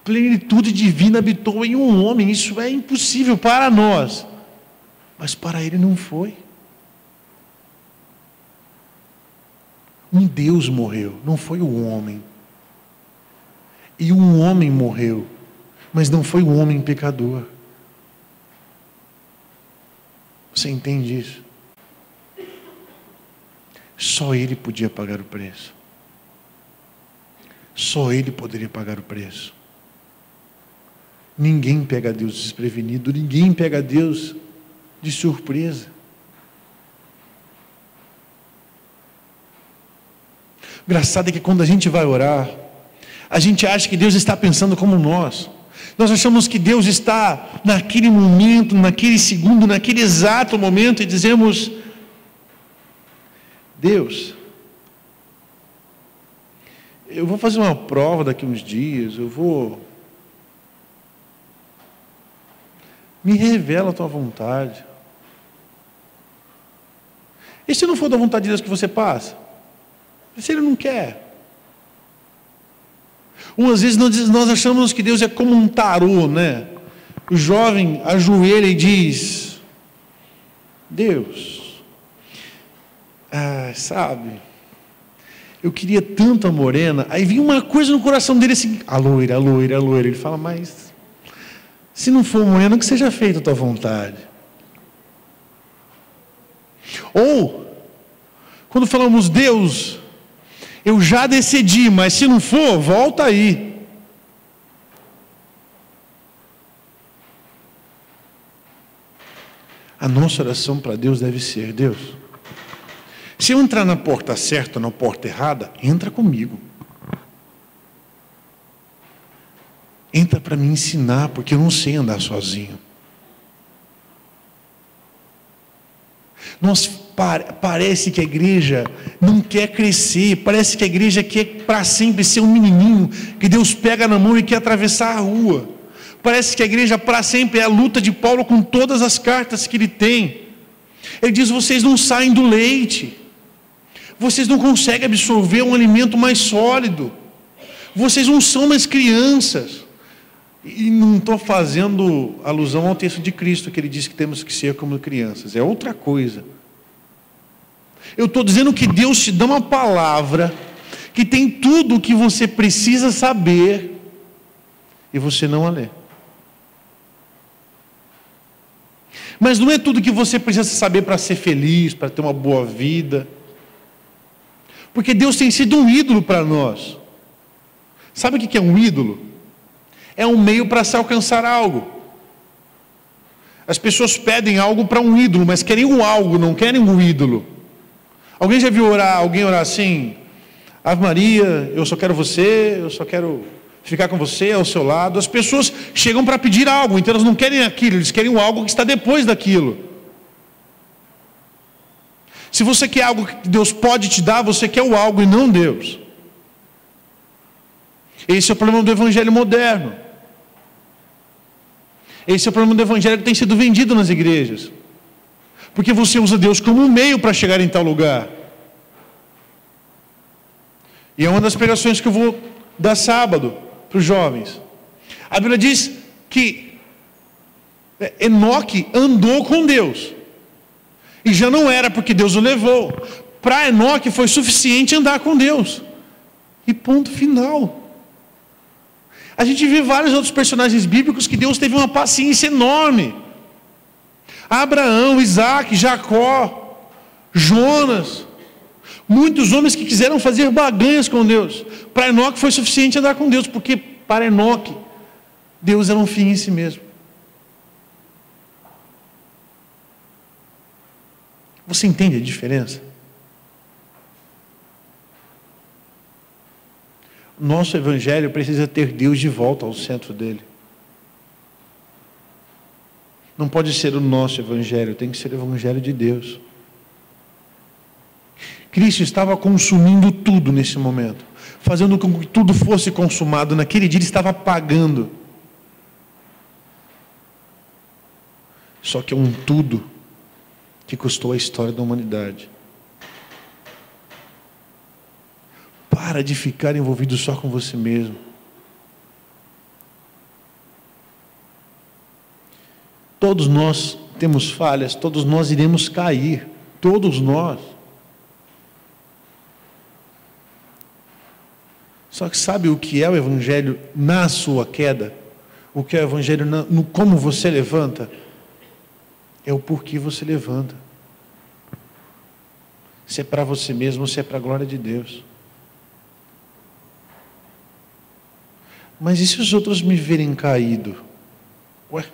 Plenitude divina habitou em um homem. Isso é impossível para nós, mas para ele não foi. Um Deus morreu, não foi o homem. E um homem morreu, mas não foi o homem pecador. Você entende isso? Só ele podia pagar o preço. Só ele poderia pagar o preço. Ninguém pega Deus desprevenido, ninguém pega Deus de surpresa. O engraçado é que quando a gente vai orar, a gente acha que Deus está pensando como nós. Nós achamos que Deus está naquele momento, naquele segundo, naquele exato momento, e dizemos: Deus, eu vou fazer uma prova daqui a uns dias, me revela a tua vontade. E se não for da vontade de Deus que você passa? E se Ele não quer? Umas vezes nós achamos que Deus é como um tarô, né? O jovem ajoelha e diz: Deus, sabe, eu queria tanto a morena. Aí vinha uma coisa no coração dele assim: a loira, a loira, a loira. Ele fala: mas se não for morena, que seja feita a tua vontade. Ou quando falamos: Deus, eu já decidi, mas se não for, volta aí. A nossa oração para Deus deve ser: Deus, se eu entrar na porta certa ou na porta errada, entra comigo. Entra para me ensinar, porque eu não sei andar sozinho. Nós parece que a igreja não quer crescer, parece que a igreja quer para sempre ser um menininho que Deus pega na mão e quer atravessar a rua. Parece que a igreja para sempre é a luta de Paulo com todas as cartas que ele tem. Ele diz: vocês não saem do leite, vocês não conseguem absorver um alimento mais sólido, vocês não são mais crianças. E não estou fazendo alusão ao texto de Cristo, que ele diz que temos que ser como crianças, é outra coisa. Eu estou dizendo que Deus te dá uma palavra que tem tudo o que você precisa saber e você não a lê. Mas não é tudo que você precisa saber para ser feliz, para ter uma boa vida, porque Deus tem sido um ídolo para nós. Sabe o que é um ídolo? É um meio para se alcançar algo. As pessoas pedem algo para um ídolo, mas querem o algo, não querem o ídolo. Alguém já viu alguém orar assim: Ave Maria, eu só quero você, eu só quero ficar com você ao seu lado? As pessoas chegam para pedir algo, então elas não querem aquilo, eles querem algo que está depois daquilo. Se você quer algo que Deus pode te dar, você quer o algo e não Deus. Esse é o problema do evangelho moderno. Esse é o problema do evangelho que tem sido vendido nas igrejas, porque você usa Deus como um meio para chegar em tal lugar. E é uma das pregações que eu vou dar sábado para os jovens. A Bíblia diz que Enoque andou com Deus, e já não era porque Deus o levou. Para Enoque foi suficiente andar com Deus, e ponto final. A gente vê vários outros personagens bíblicos que Deus teve uma paciência enorme: Abraão, Isaac, Jacó, Jonas, muitos homens que quiseram fazer barganhas com Deus. Para Enoque foi suficiente andar com Deus, porque para Enoque Deus era um fim em si mesmo. Você entende a diferença? Nosso evangelho precisa ter Deus de volta ao centro dele. Não pode ser o nosso evangelho, tem que ser o evangelho de Deus. Cristo estava consumindo tudo nesse momento, fazendo com que tudo fosse consumado. Naquele dia ele estava pagando. Só que é um tudo que custou a história da humanidade. Para de ficar envolvido só com você mesmo. Todos nós temos falhas, todos nós iremos cair, todos nós. Só que sabe o que é o evangelho na sua queda? O que é o evangelho no como você levanta? É o porquê você levanta. Se é para você mesmo ou se é para a glória de Deus. Mas e se os outros me verem caído? Ué,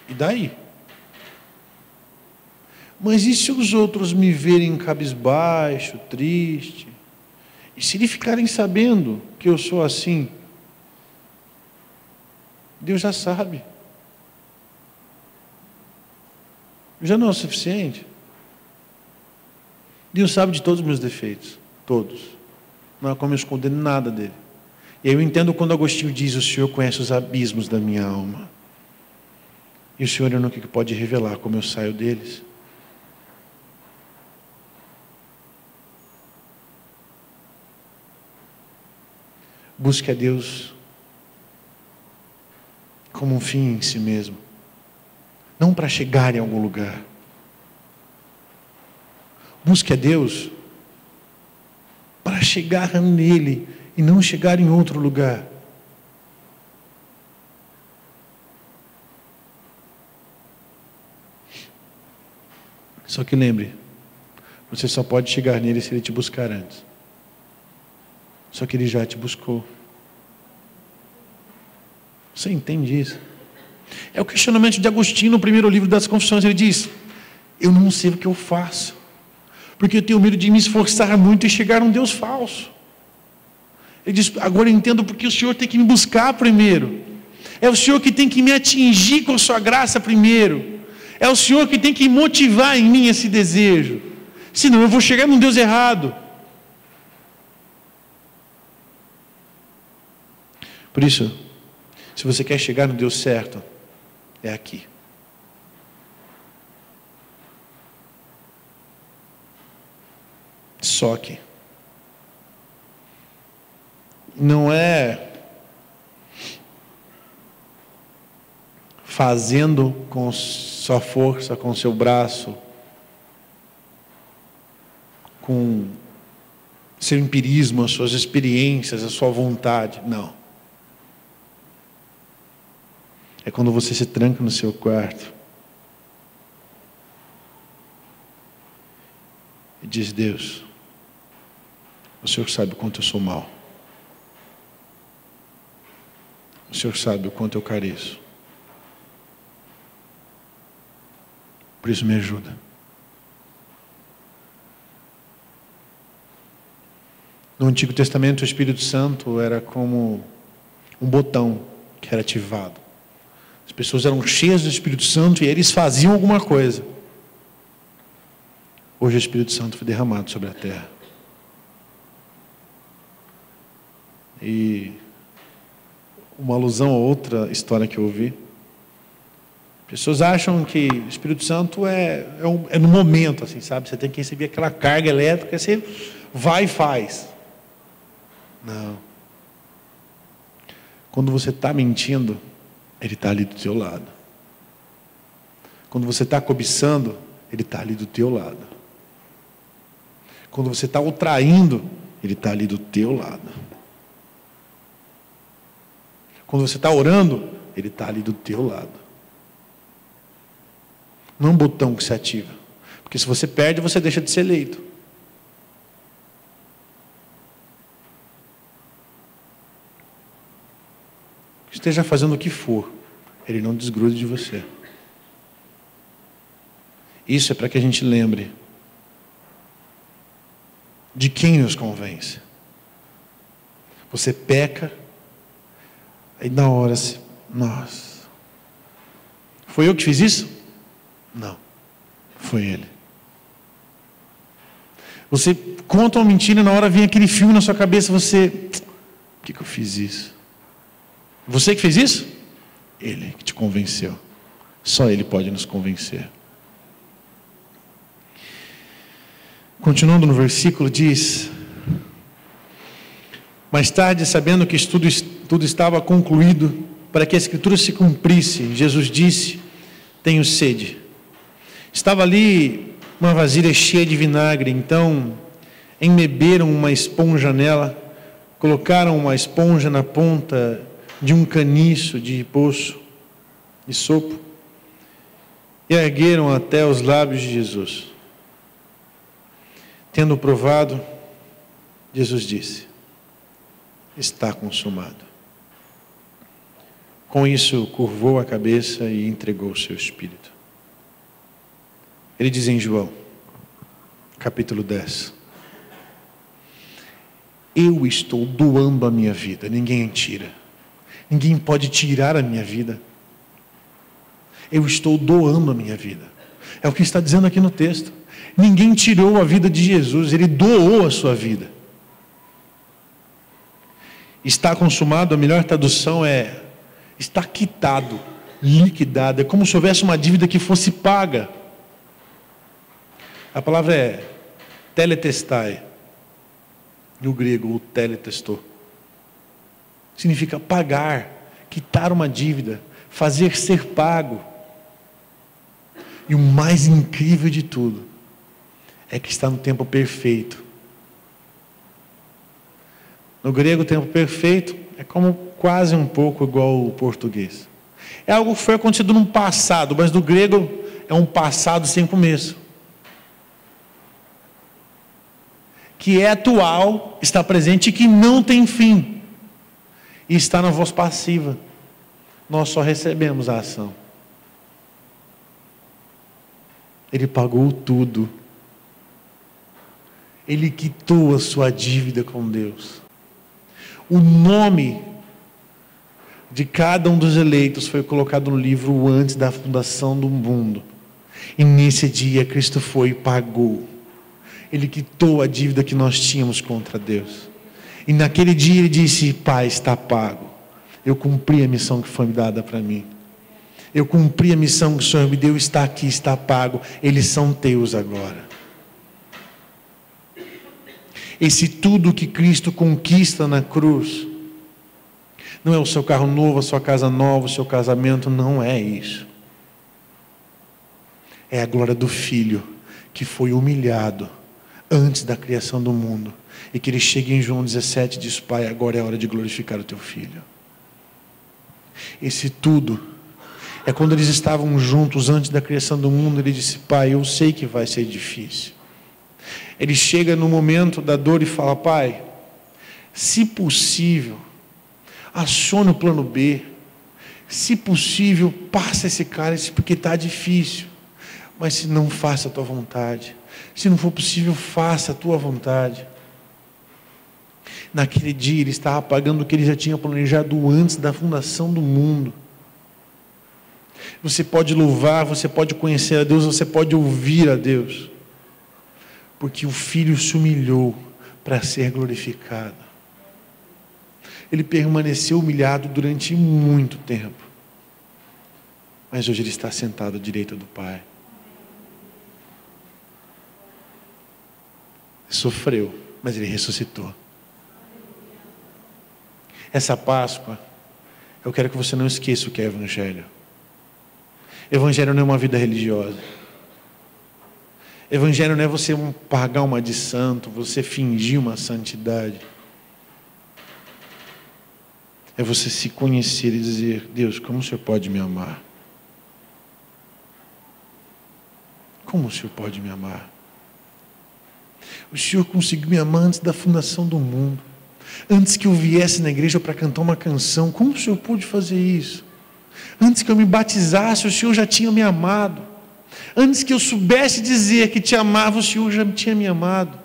e daí? Mas e se os outros me verem cabisbaixo, triste? E se eles ficarem sabendo que eu sou assim? Deus já sabe. Já não é o suficiente? Deus sabe de todos os meus defeitos, todos. Não há como eu esconder nada dele. E aí eu entendo quando Agostinho diz: o Senhor conhece os abismos da minha alma, e o Senhor é o único que pode revelar como eu saio deles. Busque a Deus como um fim em si mesmo, não para chegar em algum lugar. Busque a Deus para chegar nele e não chegar em outro lugar. Só que lembre, você só pode chegar nele se ele te buscar antes. Só que ele já te buscou. Você entende isso? É o questionamento de Agostinho no primeiro livro das Confissões. Ele diz: eu não sei o que eu faço, porque eu tenho medo de me esforçar muito e chegar a um Deus falso. Ele diz: agora eu entendo porque o Senhor tem que me buscar primeiro. É o Senhor que tem que me atingir com a sua graça primeiro. É o Senhor que tem que motivar em mim esse desejo. Senão eu vou chegar num Deus errado. Por isso, se você quer chegar no Deus certo, é aqui. Só que não é fazendo com sua força, com seu braço, com seu empirismo, as suas experiências, a sua vontade. Não. É quando você se tranca no seu quarto e diz: Deus, o Senhor sabe o quanto eu sou mau. O Senhor sabe o quanto eu careço. Por isso me ajuda. No Antigo Testamento, o Espírito Santo era como um botão que era ativado. As pessoas eram cheias do Espírito Santo e eles faziam alguma coisa. Hoje o Espírito Santo foi derramado sobre a terra. E uma alusão a outra história que eu ouvi. Pessoas acham que o Espírito Santo é no momento, assim, sabe? Você tem que receber aquela carga elétrica, você vai e faz. Não. Quando você está mentindo, Ele está ali do teu lado. Quando você está cobiçando, Ele está ali do teu lado. Quando você está o traindo, Ele está ali do teu lado. Quando você está orando, Ele está ali do teu lado. Não é um botão que se ativa. Porque se você perde, você deixa de ser eleito. Esteja fazendo o que for, Ele não desgruda de você. Isso é para que a gente lembre de quem nos convence. Você peca, aí na hora, nossa, foi eu que fiz isso? Não, foi Ele. Você conta uma mentira e na hora vem aquele filme na sua cabeça, você, por que eu fiz isso? Você que fez isso? Ele que te convenceu. Só Ele pode nos convencer. Continuando no versículo, diz: mais tarde, sabendo que tudo estava concluído, para que a Escritura se cumprisse, Jesus disse: tenho sede. Estava ali uma vasilha cheia de vinagre, então embeberam uma esponja nela, colocaram uma esponja na ponta de um caniço de poço de sopo e ergueram até os lábios de Jesus. Tendo provado, Jesus disse: está consumado. Com isso, curvou a cabeça e entregou o seu espírito. Ele diz em João, capítulo 10: eu estou doando a minha vida, ninguém tira. Ninguém pode tirar a minha vida. Eu estou doando a minha vida. É o que está dizendo aqui no texto. Ninguém tirou a vida de Jesus, Ele doou a sua vida. Está consumado, a melhor tradução é está quitado, liquidado. É como se houvesse uma dívida que fosse paga. A palavra é teletestai, no grego, o teletestou. Significa pagar, quitar uma dívida, fazer ser pago. E o mais incrível de tudo é que está no tempo perfeito. No grego, o tempo perfeito é como quase um pouco igual ao português. É algo que foi acontecido no passado, mas no grego é um passado sem começo. Que é atual, está presente e que não tem fim. E está na voz passiva. Nós só recebemos a ação. Ele pagou tudo. Ele quitou a sua dívida com Deus. O nome de cada um dos eleitos foi colocado no livro antes da fundação do mundo. E nesse dia Cristo foi e pagou. Ele quitou a dívida que nós tínhamos contra Deus. E naquele dia Ele disse: Pai, está pago. Eu cumpri a missão que foi me dada para mim. Eu cumpri a missão que o Senhor me deu, está aqui, está pago. Eles são teus agora. Esse tudo que Cristo conquista na cruz, não é o seu carro novo, a sua casa nova, o seu casamento, não é isso. É a glória do Filho, que foi humilhado antes da criação do mundo. E que Ele chega em João 17 e diz: Pai, agora é a hora de glorificar o Teu Filho. Esse tudo é quando eles estavam juntos antes da criação do mundo. Ele disse: Pai, eu sei que vai ser difícil. Ele chega no momento da dor e fala: Pai, se possível, acione o plano B. Se possível, passa esse cálice, porque está difícil. Mas se não, faça a tua vontade. Se não for possível, faça a tua vontade. Naquele dia ele estava pagando o que ele já tinha planejado antes da fundação do mundo. Você pode louvar, você pode conhecer a Deus, você pode ouvir a Deus, porque o Filho se humilhou para ser glorificado. Ele permaneceu humilhado durante muito tempo, mas hoje ele está sentado à direita do Pai. Sofreu, mas ele ressuscitou. Essa Páscoa, eu quero que você não esqueça o que é Evangelho. Evangelho não é uma vida religiosa. Evangelho não é você pagar uma de santo, você fingir uma santidade. É você se conhecer e dizer: Deus, como o Senhor pode me amar? Como o Senhor pode me amar? O Senhor conseguiu me amar antes da fundação do mundo. Antes que eu viesse na igreja para cantar uma canção, como o Senhor pôde fazer isso? Antes que eu me batizasse, o Senhor já tinha me amado. Antes que eu soubesse dizer que te amava, o Senhor já tinha me amado.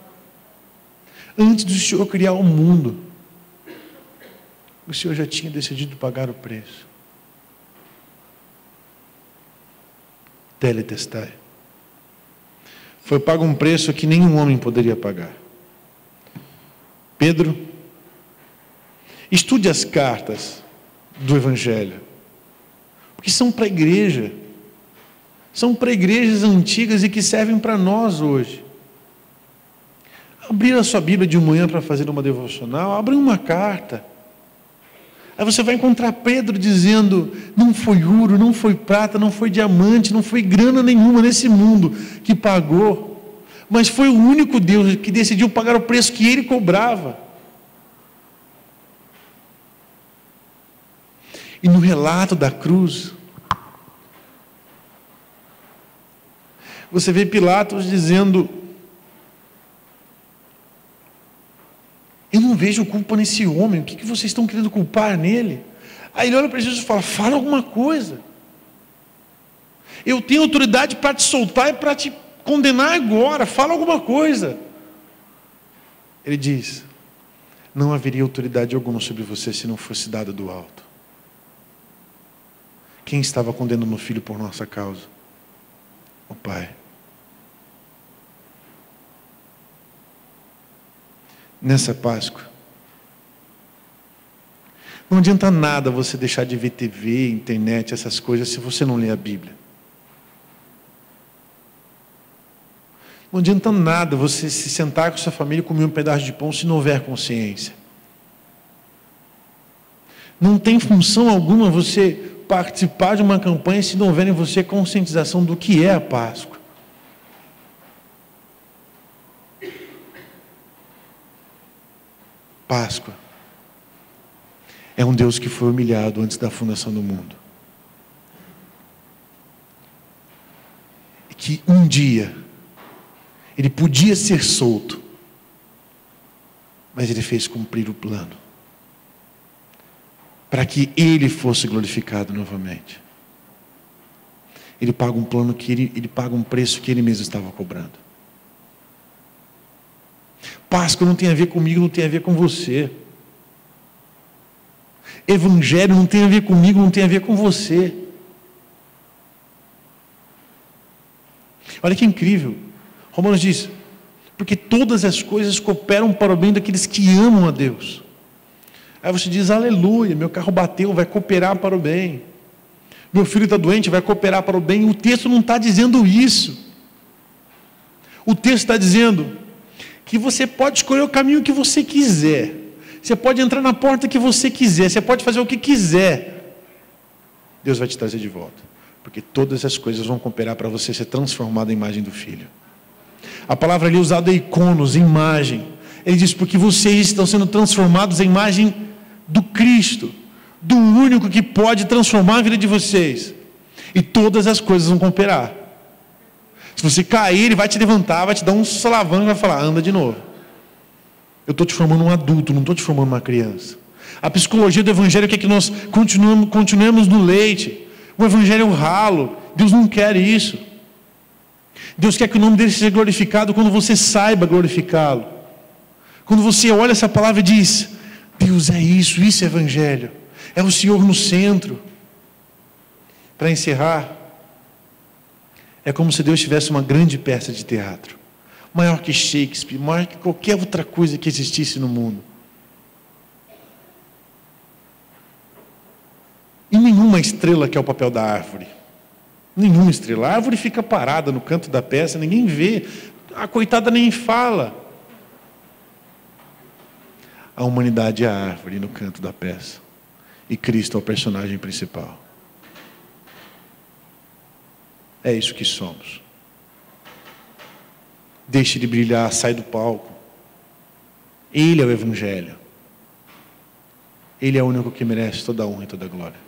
Antes do Senhor criar o mundo, o Senhor já tinha decidido pagar o preço. Teletestai. Foi pago um preço que nenhum homem poderia pagar. Pedro, estude as cartas do Evangelho, porque são para a igreja, são para igrejas antigas e que servem para nós hoje. Abrir a sua Bíblia de manhã para fazer uma devocional, abre uma carta. Aí você vai encontrar Pedro dizendo: não foi ouro, não foi prata, não foi diamante, não foi grana nenhuma nesse mundo que pagou, mas foi o único Deus que decidiu pagar o preço que Ele cobrava. E no relato da cruz, você vê Pilatos dizendo: eu não vejo culpa nesse homem, o que vocês estão querendo culpar nele? Aí ele olha para Jesus e fala: fala alguma coisa. Eu tenho autoridade para te soltar e para te condenar agora, fala alguma coisa. Ele diz: não haveria autoridade alguma sobre você se não fosse dada do alto. Quem estava condenando o Filho por nossa causa? O Pai. Nessa Páscoa, não adianta nada você deixar de ver TV, internet, essas coisas, se você não ler a Bíblia. Não adianta nada você se sentar com sua família e comer um pedaço de pão se não houver consciência. Não tem função alguma você participar de uma campanha se não houver em você conscientização do que é a Páscoa. Páscoa é um Deus que foi humilhado antes da fundação do mundo. E que um dia Ele podia ser solto, mas Ele fez cumprir o plano, para que Ele fosse glorificado novamente. Ele paga um plano que ele paga um preço que Ele mesmo estava cobrando. Páscoa não tem a ver comigo, não tem a ver com você. Evangelho não tem a ver comigo, não tem a ver com você. Olha que incrível. Romanos diz: porque todas as coisas cooperam para o bem daqueles que amam a Deus. Aí você diz: aleluia, meu carro bateu, vai cooperar para o bem. Meu filho está doente, vai cooperar para o bem. O texto não está dizendo isso. O texto está dizendo que você pode escolher o caminho que você quiser. Você pode entrar na porta que você quiser. Você pode fazer o que quiser. Deus vai te trazer de volta. Porque todas as coisas vão cooperar para você ser transformado em imagem do Filho. A palavra ali usada é iconos, imagem. Ele diz: porque vocês estão sendo transformados em imagem do Cristo, do único que pode transformar a vida de vocês. E todas as coisas vão cooperar. Se você cair, Ele vai te levantar, vai te dar um solavanco e vai falar: anda de novo. Eu estou te formando um adulto, não estou te formando uma criança. A psicologia do Evangelho quer que nós continuemos no leite. O Evangelho é um ralo. Deus não quer isso. Deus quer que o nome dele seja glorificado quando você saiba glorificá-lo. Quando você olha essa palavra e diz: Deus é isso, isso é Evangelho. É o Senhor no centro. Para encerrar, é como se Deus tivesse uma grande peça de teatro. Maior que Shakespeare, maior que qualquer outra coisa que existisse no mundo. E nenhuma estrela quer o papel da árvore. Nenhuma estrela. A árvore fica parada no canto da peça, ninguém vê. A coitada nem fala. A humanidade é a árvore no canto da peça. E Cristo é o personagem principal. É isso que somos. Deixe de brilhar, sai do palco. Ele é o Evangelho. Ele é o único que merece toda a honra e toda a glória.